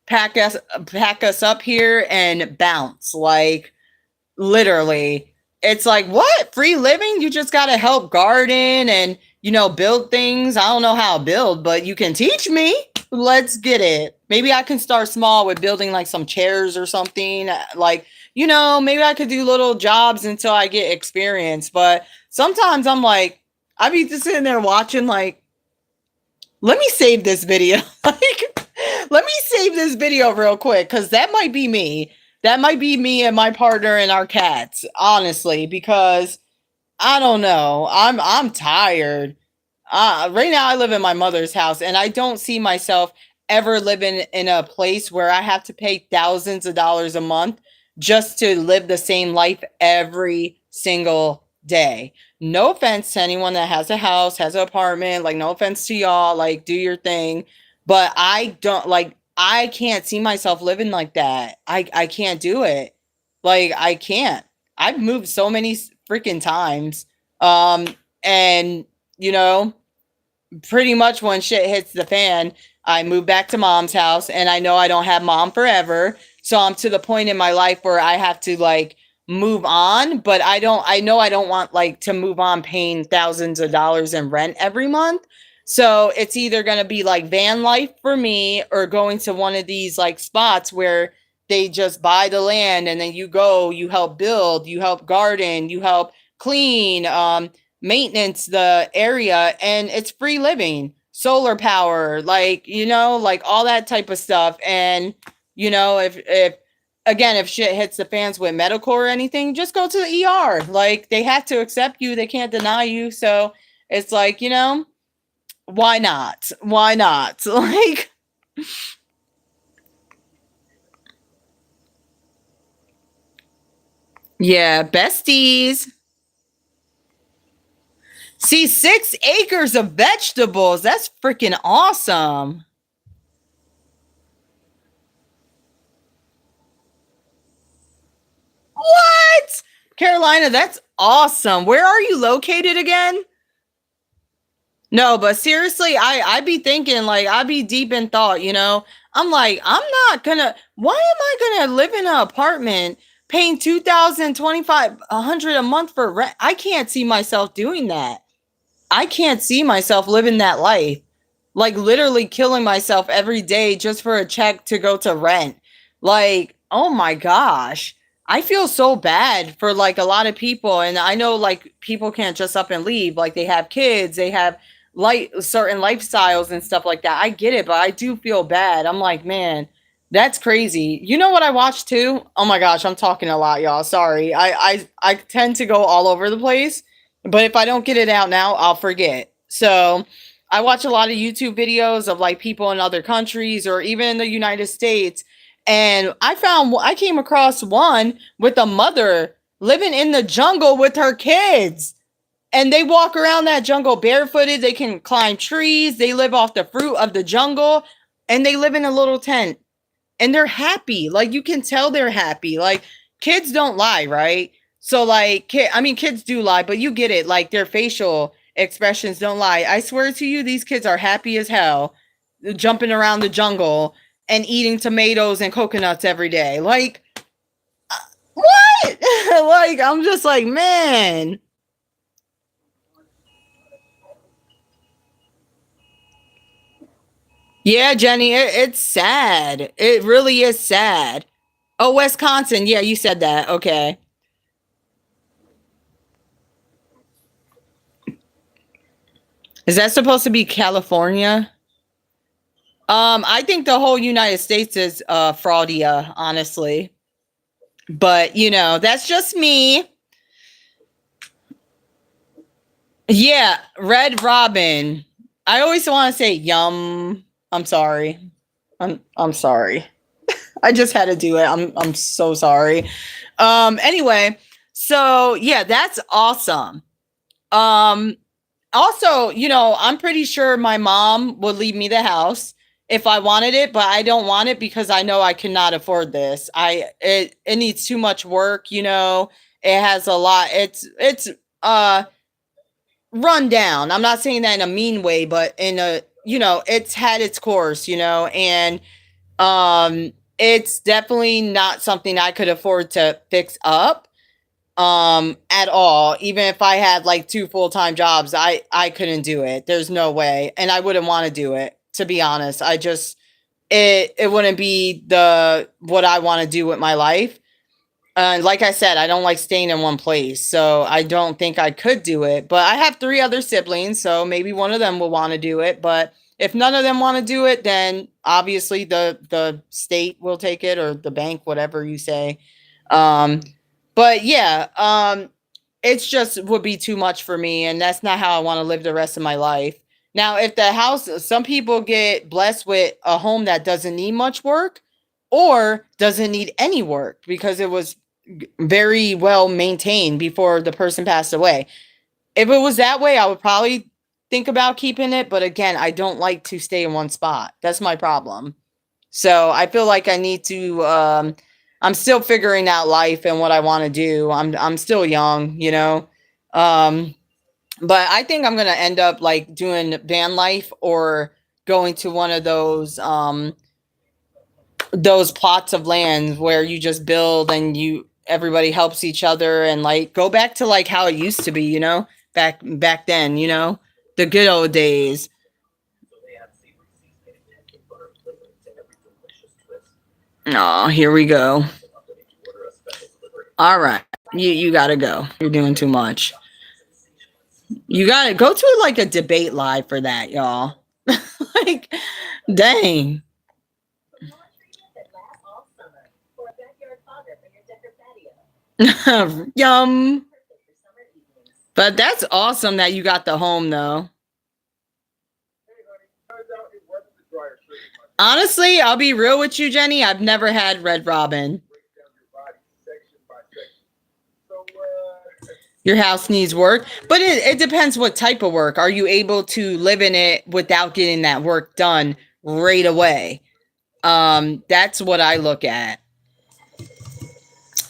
pack us up here and bounce. Like literally. It's like, what? Free living? You just gotta help garden and, build things. I don't know how to build, but you can teach me. Let's get it. Maybe I can start small with building like some chairs or something. Like, maybe I could do little jobs until I get experience. But sometimes I'm like, I be just sitting there watching like let me save this video. Like, let me save this video real quick because that might be me. That might be me and my partner and our cats, honestly, because I don't know. I'm tired. Right now I live in my mother's house and I don't see myself ever living in a place where I have to pay thousands of dollars a month just to live the same life every single day. No offense to anyone that has a house, has an apartment, like no offense to y'all, like do your thing, but I don't like I can't see myself living like that. I can't do it. Like I can't. I've moved so many freaking times. Um and you know, pretty much when shit hits the fan, I move back to mom's house and I know I don't have mom forever. So I'm to the point in my life where I have to like move on, but I know I don't want like to move on paying thousands of dollars in rent every month. So it's either going to be like van life for me or going to one of these like spots where they just buy the land and then you go, you help build, you help garden, you help clean, maintenance the area and it's free living, solar power, like like all that type of stuff. And if again if shit hits the fans with medical or anything, just go to the ER. Like they have to accept you, they can't deny you. So it's like, why not like yeah, besties. See, 6 acres of vegetables. That's freaking awesome. What? Carolina, that's awesome. Where are you located again? No, but seriously, I be thinking like I be deep in thought, I'm like, why am I gonna live in an apartment paying 2,025 100 a month for rent? I can't see myself doing that. I can't see myself living that life. Like literally killing myself every day just for a check to go to rent. Like, oh my gosh. I feel so bad for like a lot of people. And I know like people can't just up and leave. Like they have kids, they have certain lifestyles and stuff like that. I get it, but I do feel bad. I'm like, man, that's crazy. You know what I watched too? Oh my gosh, I'm talking a lot, y'all. Sorry. I tend to go all over the place, but if I don't get it out now, I'll forget. So I watch a lot of YouTube videos of like people in other countries or even in the United States. And I came across one with a mother living in the jungle with her kids. And they walk around that jungle barefooted. They can climb trees. They live off the fruit of the jungle. And they live in a little tent. And they're happy. Like, you can tell they're happy. Like, kids don't lie, right? So, like, kids do lie, but you get it. Like, their facial expressions don't lie. I swear to you, these kids are happy as hell, jumping around the jungle and eating tomatoes and coconuts every day. Like, what? Like, I'm just like, man. Yeah, Jenny, it's sad. It really is sad. Oh, Wisconsin. Yeah, you said that. Okay. Is that supposed to be California? I think the whole United States is fraudia, honestly. But, that's just me. Yeah, Red Robin. I always want to say yum. I'm sorry. I'm sorry. I just had to do it. I'm so sorry. Anyway, so yeah, that's awesome. Um Also, I'm pretty sure my mom would leave me the house if I wanted it, but I don't want it because I know I cannot afford this. It needs too much work. It has a lot. It's uh run down. I'm not saying that in a mean way, but it's had its course, and it's definitely not something I could afford to fix up at all. Even if I had like two full-time jobs, I couldn't do it. There's no way. And I wouldn't want to do it, to be honest. It wouldn't be the what I want to do with my life. Like I said, I don't like staying in one place, so I don't think I could do it. But I have three other siblings, so maybe one of them will want to do it. But if none of them want to do it, then obviously the state will take it, or the bank, whatever you say. Um, but yeah, it's just would be too much for me, and that's not how I want to live the rest of my life. Now, if the house, some people get blessed with a home that doesn't need much work or doesn't need any work because it was very well maintained before the person passed away. If it was that way, I would probably think about keeping it. But again, I don't like to stay in one spot. That's my problem. So I feel like I need to. I'm still figuring out life and what I want to do. I'm still young. Um, but I think I'm gonna end up like doing van life or going to one of those plots of land where you just build and everybody helps each other and like go back to like how it used to be, back then, the good old days. Oh, here we go. All right. You gotta go. You're doing too much. You gotta go to like a debate live for that, y'all. Like, dang. Yum. But that's awesome that you got the home though. Honestly, I'll be real with you, Jenny. I've never had Red Robin. Your house needs work, but it depends what type of work. Are you able to live in it without getting that work done right away? That's what I look at.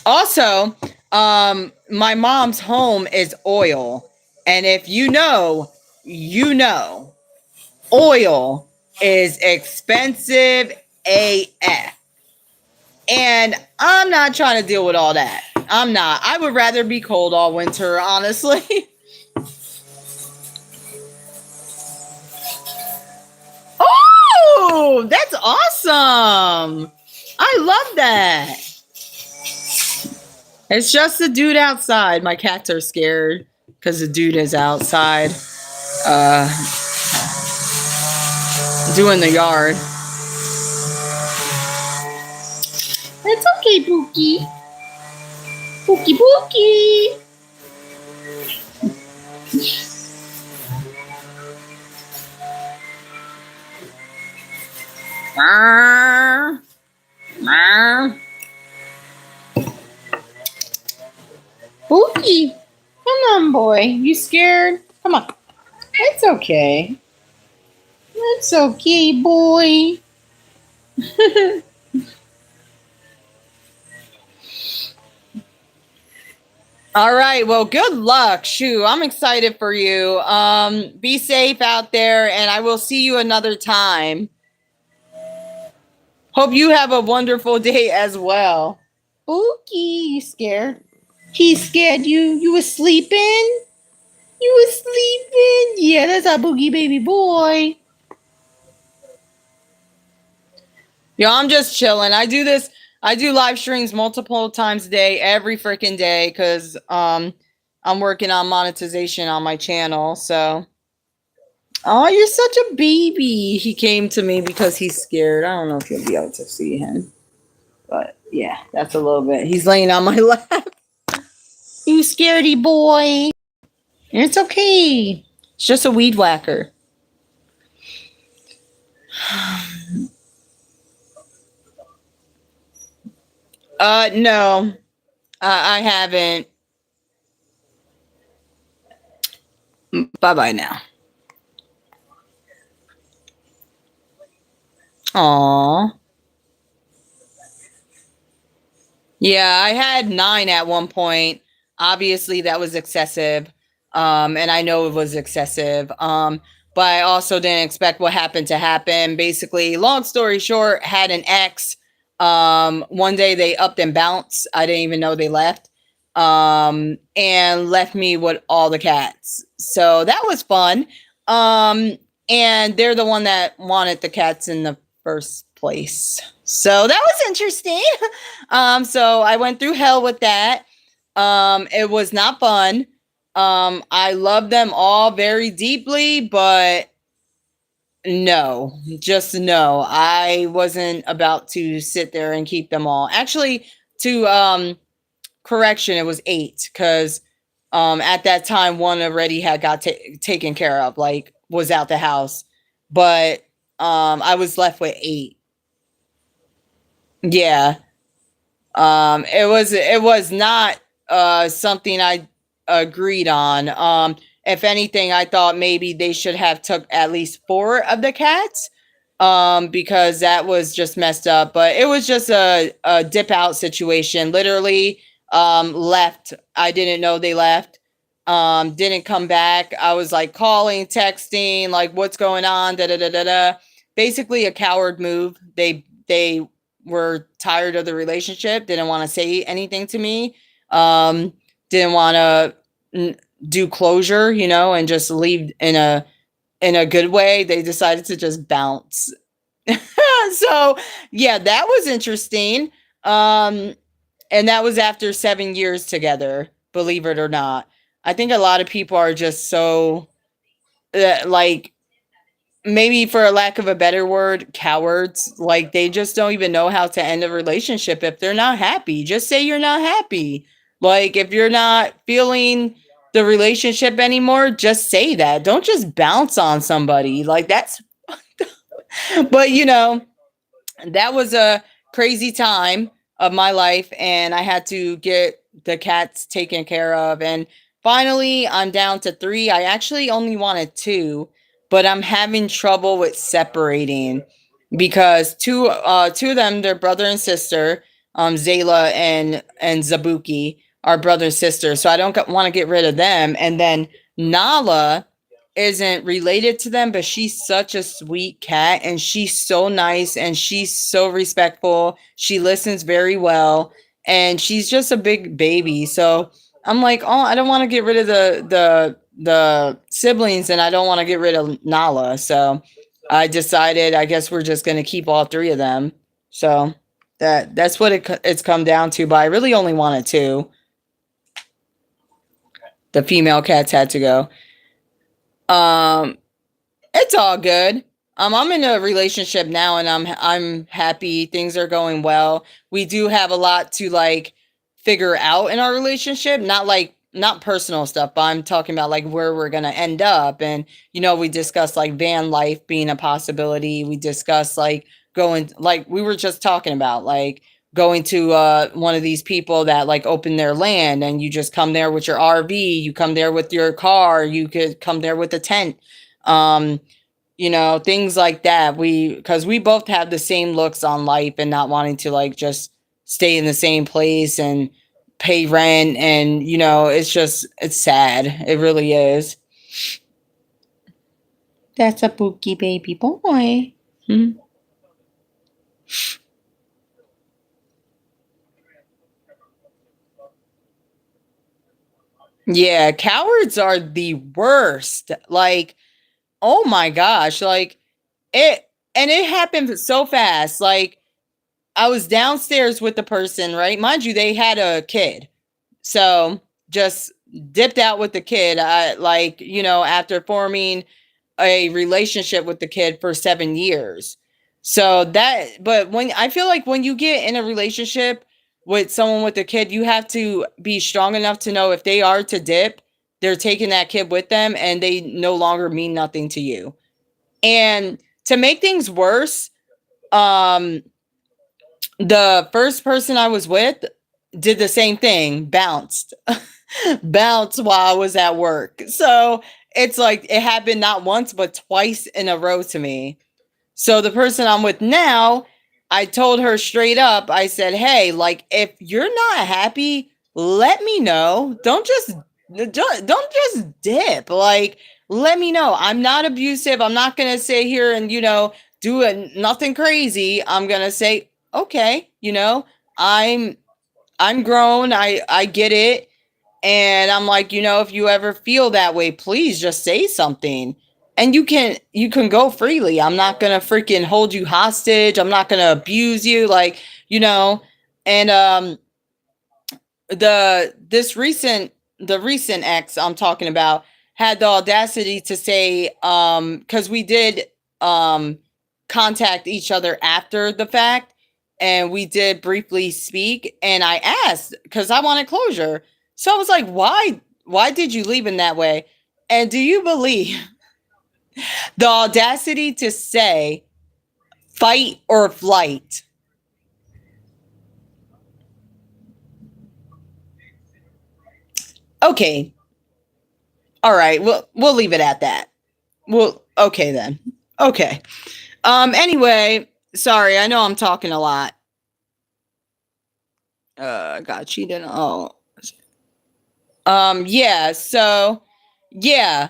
Also, my mom's home is oil. And if you know, oil is expensive AF. And I'm not trying to deal with all that. I'm not. I would rather be cold all winter, honestly. Oh, that's awesome. I love that. It's just the dude outside. My cats are scared because the dude is outside. do in the yard. It's okay, Pookie. Pookie, Pookie. Pookie, come on, boy. You scared? Come on. It's okay. It's okay, boy. All right. Well, good luck. Shoo, I'm excited for you. Be safe out there, and I will see you another time. Hope you have a wonderful day as well. Pookie, you scared? He scared you? You was sleeping? You was sleeping? Yeah, that's our Boogie baby boy. Yo, I'm just chilling. I do live streams multiple times a day, every freaking day, because I'm working on monetization on my channel. So, oh, you're such a baby. He came to me because he's scared. I don't know if you'll be able to see him, but yeah, that's a little bit. He's laying on my lap. You scaredy boy. It's okay. It's just a weed whacker. No, I haven't. Bye-bye now. Aw. Yeah, I had 9 at one point. Obviously, that was excessive. And I know it was excessive. But I also didn't expect what happened to happen. Basically, long story short, had an ex. One day they upped and bounced. I didn't even know they left. And left me with all the cats. So that was fun. And they're the one that wanted the cats in the first place. So that was interesting. So I went through hell with that. It was not fun. I love them all very deeply, but no, just no. I wasn't about to sit there and keep them all. Actually, to correction, it was 8 because at that time one already had got taken care of, like was out the house, but I was left with 8. Yeah. It was not something I agreed on. If anything, I thought maybe they should have took at least 4 of the cats, because that was just messed up. But it was just a dip out situation. Literally, left. I didn't know they left. Didn't come back. I was like calling, texting, like what's going on? Da da da da da. Basically, a coward move. They were tired of the relationship. Didn't want to say anything to me. Didn't want to do closure, and just leave in a good way. They decided to just bounce. So yeah, that was interesting. And that was after 7 years together, believe it or not. I think a lot of people are just so like, maybe for a lack of a better word, cowards. Like they just don't even know how to end a relationship if they're not happy. Just say you're not happy. Like if you're not feeling the relationship anymore, just say that. Don't just bounce on somebody. Like that's but that was a crazy time of my life, and I had to get the cats taken care of, and finally I'm down to 3. I actually only wanted 2, but I'm having trouble with separating because two of them, they're brother and sister, Zayla and Zabuki are brother and sister. So I don't want to get rid of them. And then Nala isn't related to them, but she's such a sweet cat and she's so nice and she's so respectful. She listens very well and she's just a big baby. So I'm like, oh, I don't want to get rid of the siblings and I don't want to get rid of Nala. So I decided, I guess we're just going to keep all 3 of them. So that's what it's come down to, but I really only wanted 2. The female cats had to go. It's all good. I'm in a relationship now and I'm happy. Things are going well. We do have a lot to like figure out in our relationship, not personal stuff, but I'm talking about like where we're going to end up. And we discussed like van life being a possibility. We discussed like going, like we were just talking about, like going to one of these people that like open their land, and you just come there with your RV, you come there with your car, you could come there with a tent. Um Things like that. Because we both have the same looks on life and not wanting to like just stay in the same place and pay rent. And, it's sad. It really is. That's a Boogie baby boy. Hmm. Yeah, cowards are the worst. Like, oh my gosh, like it happened so fast. Like, I was downstairs with the person, right? Mind you, they had a kid. So just dipped out with the kid. After forming a relationship with the kid for 7 years. But when I feel like when you get in a relationship with someone with a kid, you have to be strong enough to know if they are to dip, they're taking that kid with them and they no longer mean nothing to you. And to make things worse, the first person I was with did the same thing, bounced while I was at work. So it's like it happened not once, but twice in a row to me. So the person I'm with now, I told her straight up, I said, hey, like, if you're not happy, let me know. Don't just dip. Like, let me know. I'm not abusive. I'm not gonna sit here and, do nothing crazy. I'm gonna say, okay, I'm grown. I get it. And I'm like, if you ever feel that way, please just say something. And you can go freely. I'm not going to freaking hold you hostage. I'm not going to abuse you, like, and the recent ex I'm talking about had the audacity to say, cuz we did contact each other after the fact, and we did briefly speak, and I asked cuz I wanted closure. So I was like, why did you leave in that way? And do you believe the audacity to say fight or flight? Okay. All right. We'll leave it at that. Well, okay then. Okay. Anyway, sorry. I know I'm talking a lot. Got cheated. Oh. Yeah, so yeah.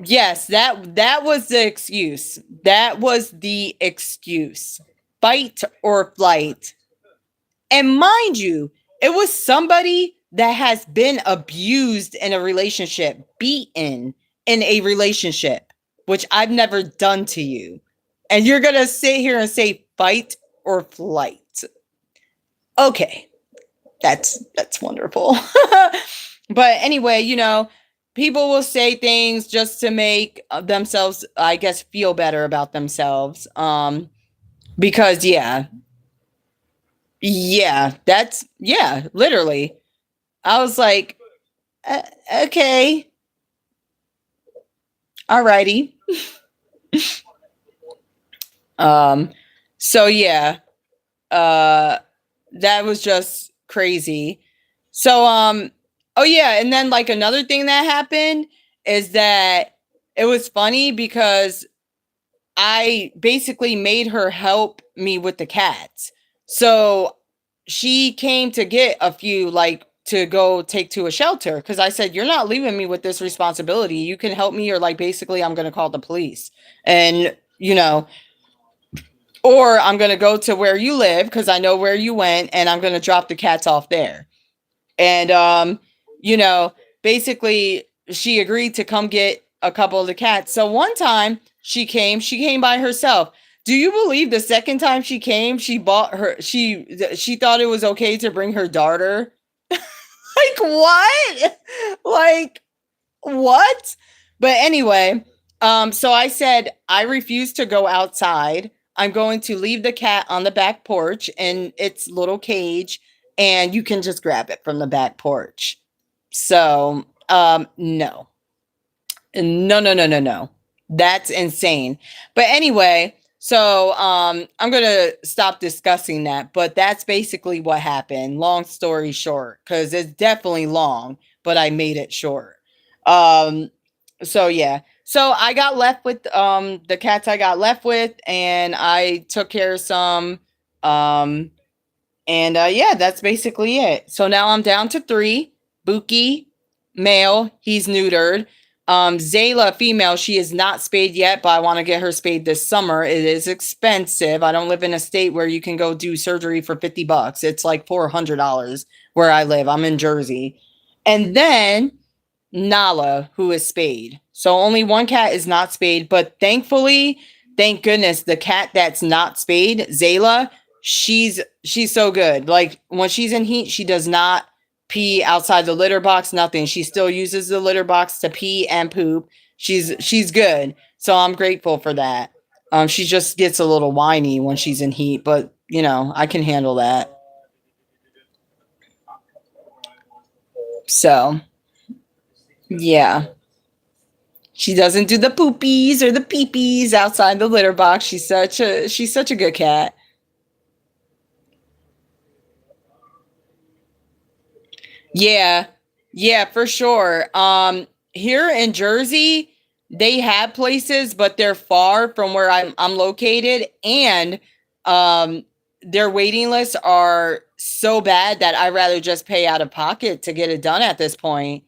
Yes, that was the excuse. That was the excuse. Fight or flight. And mind you, it was somebody that has been abused in a relationship, beaten in a relationship, which I've never done to you. And you're going to sit here and say fight or flight. Okay. That's wonderful. But anyway, people will say things just to make themselves, I guess, feel better about themselves. Because literally. I was like, okay, alrighty. So yeah, that was just crazy. So oh yeah, and then like another thing that happened is that it was funny because I basically made her help me with the cats. So she came to get a few, like, to go take to a shelter, because I said, you're not leaving me with this responsibility. You can help me, or like basically I'm going to call the police. And, or I'm going to go to where you live because I know where you went, and I'm going to drop the cats off there. And, basically she agreed to come get a couple of the cats. So one time she came by herself. Do you believe the second time she came, she thought it was okay to bring her daughter? Like, what? Like, what? But anyway, So I said, I refuse to go outside. I'm going to leave the cat on the back porch in its little cage, and you can just grab it from the back porch. So, no. No, no, no, no, no. That's insane. But anyway, so I'm gonna stop discussing that. But that's basically what happened. Long story short, because it's definitely long, but I made it short. Um, so yeah. So I got left with the cats I got left with, and I took care of some. Um, and yeah, that's basically it. So now I'm down to 3. Buki, male, he's neutered. Zayla, female, she is not spayed yet, but I want to get her spayed this summer. It is expensive. I don't live in a state where you can go do surgery for $50. It's like $400 where I live. I'm in Jersey. And then Nala, who is spayed. So only one cat is not spayed, but thankfully, thank goodness, the cat that's not spayed, Zayla, she's so good. Like when she's in heat, she does not pee outside the litter box, nothing. She still uses the litter box to pee and poop. She's good. So I'm grateful for that. She just gets a little whiny when she's in heat, but you know, I can handle that. So yeah. She doesn't do the poopies or the peepees outside the litter box. She's such a good cat. Yeah. Yeah, for sure. Here in Jersey, they have places, but they're far from where I'm located, and um their waiting lists are so bad that I'd rather just pay out of pocket to get it done at this point.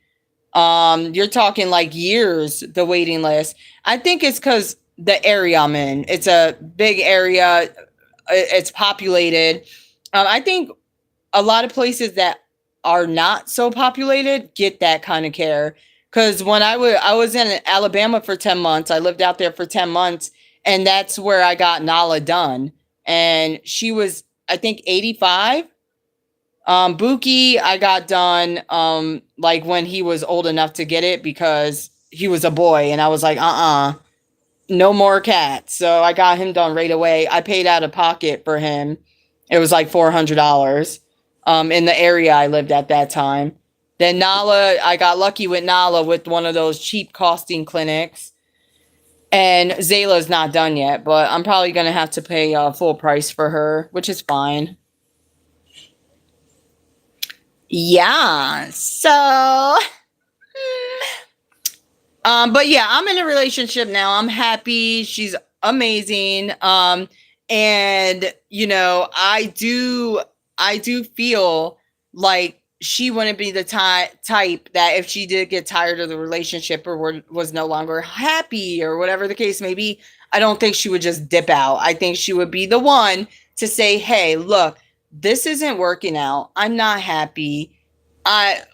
You're talking like years, the waiting list. I think it's because the area I'm in. It's a big area. It's populated. I think a lot of places that are not so populated get that kind of care. Because when I was in Alabama for 10 months. I lived out there for 10 months, and that's where I got Nala done. And she was, I think, 85. Buki, I got done like when he was old enough to get it because he was a boy, and I was like, no more cats. So I got him done right away. I paid out of pocket for him. It was like $400 in the area I lived at that time. Then Nala, I got lucky with Nala with one of those cheap costing clinics. And Zayla's not done yet, but I'm probably going to have to pay full price for her, which is fine. Yeah. So, but yeah, I'm in a relationship now. I'm happy. She's amazing. And you know, I do feel like she wouldn't be the type that if she did get tired of the relationship or was no longer happy or whatever the case may be, I don't think she would just dip out. I think she would be the one to say, "Hey, look, this isn't working out. I'm not happy.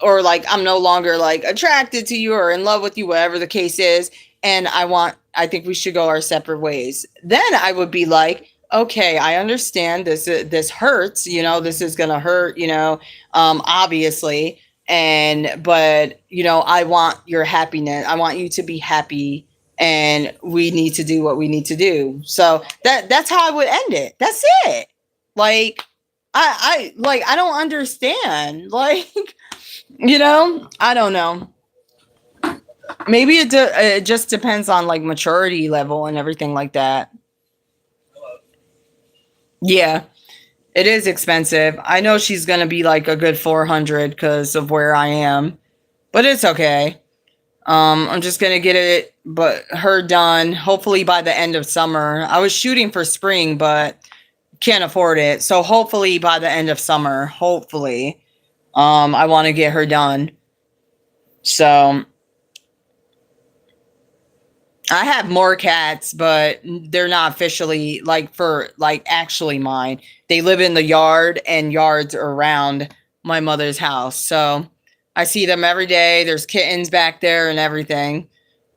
Or like I'm no longer like attracted to you or in love with you, whatever the case is, and I think we should go our separate ways." Then I would be like, okay, I understand this hurts, you know, this is gonna hurt, you know, obviously, but you know, I want your happiness. I want you to be happy, and we need to do what we need to do. So that's how I would end it. That's it. Like I don't understand. Like, you know, I don't know. Maybe it just depends on like maturity level and everything like that. Yeah, it is expensive. I know she's gonna be like a good 400 because of where I am, but it's okay. I'm just gonna get it, but her done hopefully by the end of summer. I was shooting for spring, but can't afford it. So hopefully by the end of summer, hopefully, I want to get her done. So I have more cats, but they're not officially like for like actually mine. They live in the yard and yards around my mother's house. So I see them every day. There's kittens back there and everything.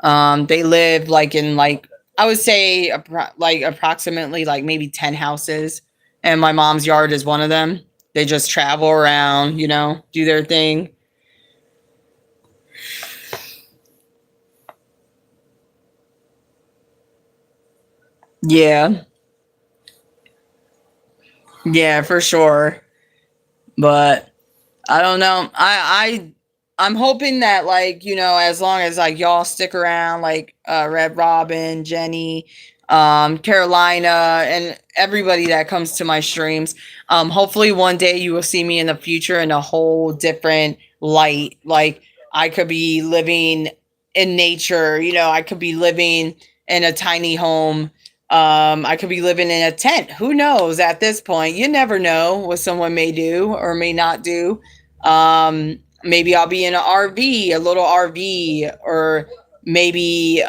They live like in like I would say like approximately like maybe 10 houses, and my mom's yard is one of them. They just travel around, you know, do their thing. Yeah. Yeah, for sure. But I don't know. I'm hoping that, like, as long as like y'all stick around, like Red Robin, Jenny, Carolina, and everybody that comes to my streams, hopefully one day you will see me in the future in a whole different light. Like, I could be living in nature, I could be living in a tiny home. I could be living in a tent. Who knows at this point? You never know what someone may do or may not do. Maybe I'll be in an RV, a little RV, or maybe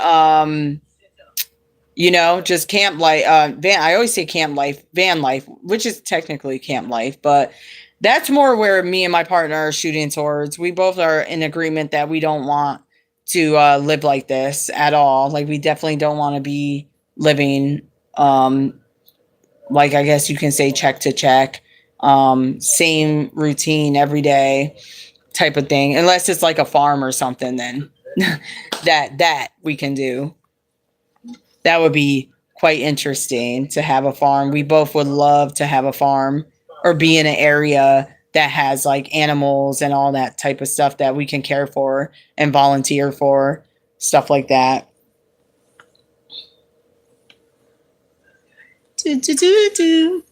just camp life. Van. I always say camp life, van life, which is technically camp life, but that's more where me and my partner are shooting towards. We both are in agreement that we don't want to live like this at all. Like, we definitely don't want to be living like, I guess you can say, check to check, same routine every day type of thing, unless it's like a farm or something. Then that we can do. That would be quite interesting to have a farm. We both would love to have a farm or be in an area that has like animals and all that type of stuff that we can care for and volunteer for, stuff like that. Do, do, do, do.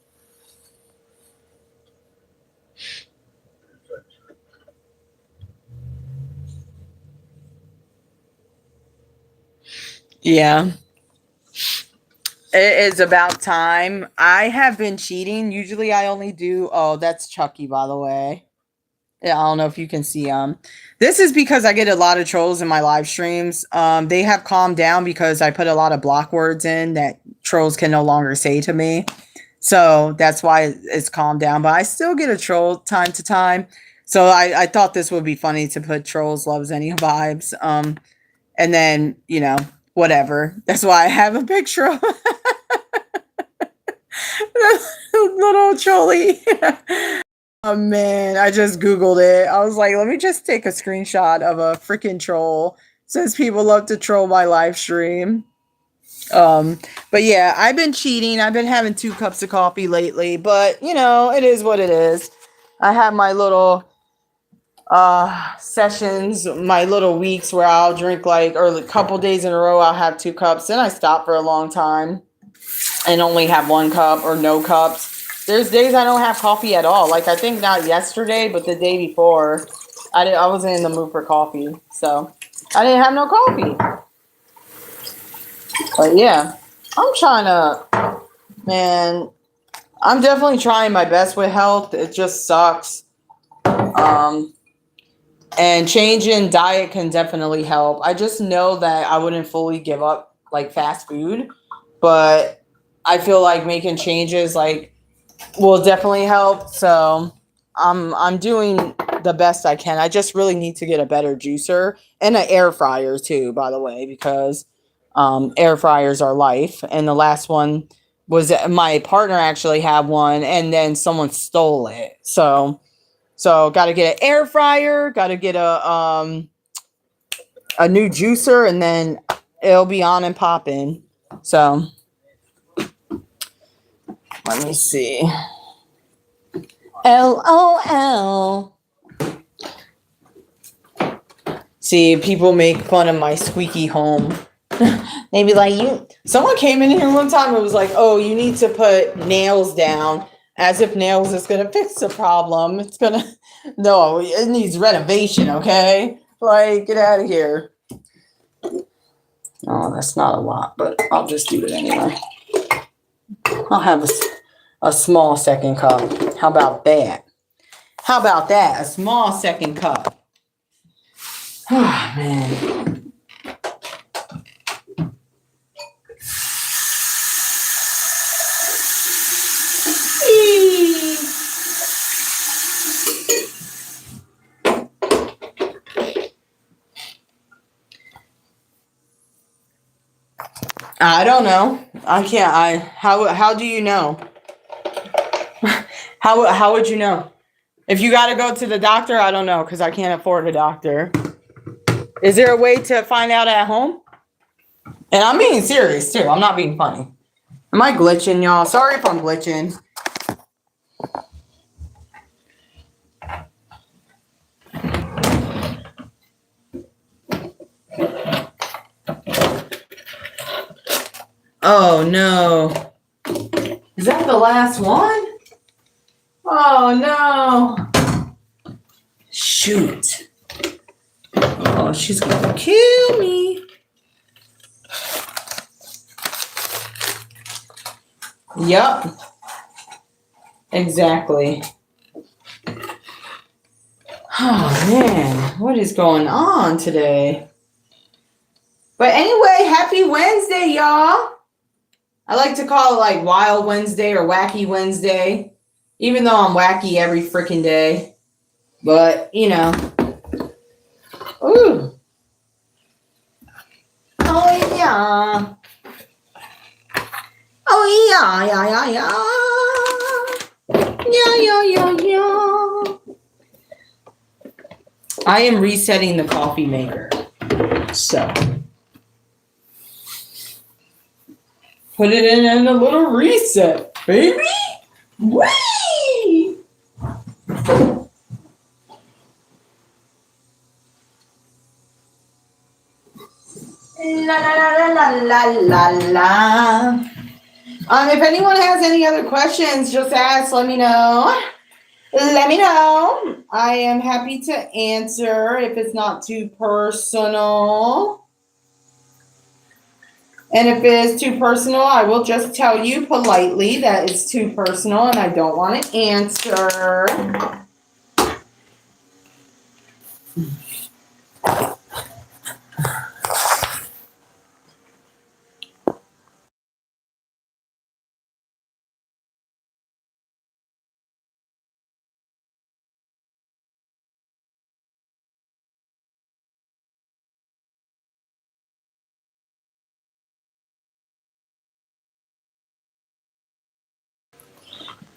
Yeah. It is about time. I have been cheating. Usually I only do, oh, that's Chucky, by the way. Yeah, I don't know if you can see this is because I get a lot of trolls in my live streams. They have calmed down because I put a lot of block words in that trolls can no longer say to me. So that's why it's calmed down. But I still get a troll time to time. So I thought this would be funny to put trolls loves any vibes. And then, whatever. That's why I have a picture of little trolley. Oh man, I just Googled it. I was like, let me just take a screenshot of a freaking troll since people love to troll my live stream. But yeah, I've been cheating. I've been having 2 cups of coffee lately, but it is what it is. I have my little sessions, my little weeks where I'll drink or a couple days in a row I'll have 2 cups, then I stop for a long time and only have 1 cup or no cups. There's days I don't have coffee at all. Like, I think not yesterday, but the day before, I wasn't in the mood for coffee, so I didn't have no coffee. But yeah, I'm definitely trying my best with health. It just sucks. And changing diet can definitely help. I just know that I wouldn't fully give up like fast food, but I feel like making changes will definitely help. So I'm doing the best I can. I just really need to get a better juicer and an air fryer too, by the way, because air fryers are life. And the last one was my partner actually had one, and then someone stole it. So got to get an air fryer, got to get a new juicer, and then it'll be on and popping. So let me see. LOL. See, people make fun of my squeaky home. They be like, someone came in here one time and was like, oh, you need to put nails down, as if nails is going to fix the problem. No, it needs renovation, okay? Like, get out of here. Oh, that's not a lot, but I'll just do it anyway. I'll have a small second cup. How about that? A small second cup. Oh, man. I don't know. I can't. How do you know? How would you know? If you got to go to the doctor, I don't know, because I can't afford a doctor. Is there a way to find out at home? And I'm being serious too. I'm not being funny. Am I glitching, y'all? Sorry if I'm glitching. Oh no. Is that the last one? Oh no. Shoot. Oh, she's gonna kill me. Yup. Exactly. Oh man, what is going on today? But anyway, happy Wednesday, y'all. I like to call it like Wild Wednesday or Wacky Wednesday, even though I'm wacky every freaking day. But, you know. Ooh. Oh, yeah. Oh, yeah, yeah, yeah, yeah. Yeah, yeah, yeah, yeah. I am resetting the coffee maker. So. Put it in a little reset, baby. Whee! La la la la la la la. If anyone has any other questions, just ask. Let me know. Let me know. I am happy to answer if it's not too personal. And if it is too personal, I will just tell you politely that it's too personal and I don't want to answer.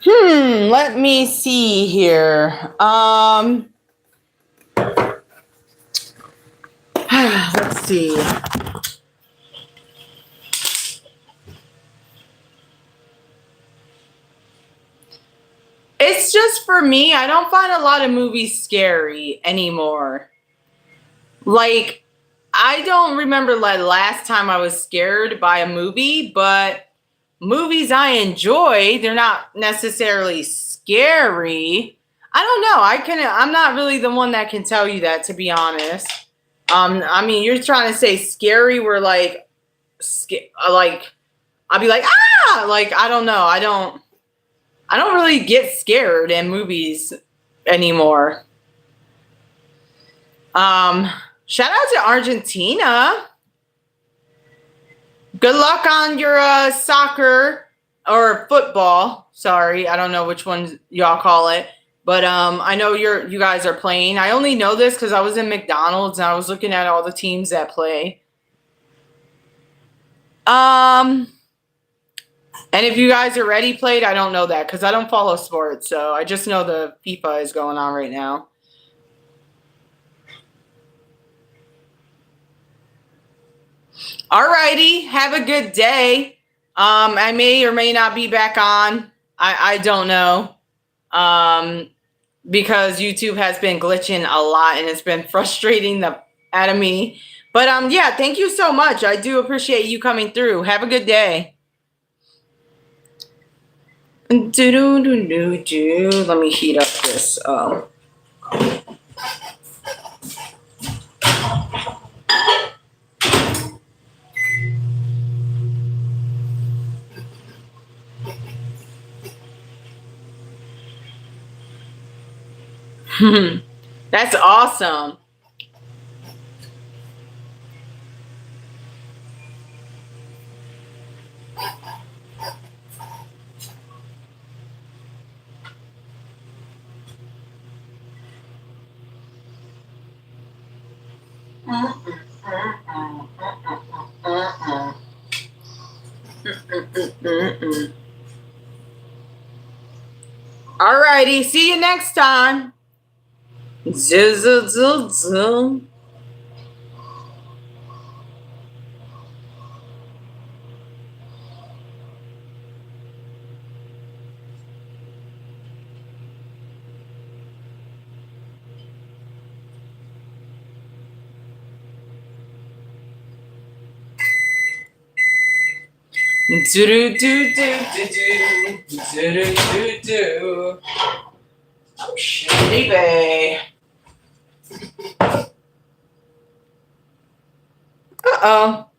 Let me see here. Let's see. It's just for me, I don't find a lot of movies scary anymore. Like, I don't remember like last time I was scared by a movie, but movies I enjoy, they're not necessarily scary. I don't know. I'm not really the one that can tell you that, to be honest. I mean, you're trying to say scary where like I'll be like, ah, like I don't know. I don't really get scared in movies anymore. Shout out to Argentina. Good luck on your soccer or football. Sorry, I don't know which one y'all call it, but I know you guys are playing. I only know this because I was in McDonald's and I was looking at all the teams that play. And if you guys already played, I don't know that because I don't follow sports, so I just know the FIFA is going on right now. Alrighty, have a good day. I may or may not be back on. I don't know. Because YouTube has been glitching a lot and it's been frustrating the out of me. But yeah, thank you so much. I do appreciate you coming through. Have a good day. Let me heat up this. That's awesome. Alrighty, see you next time. Do-do-do-do-do-do. Shitty bay. Uh-oh.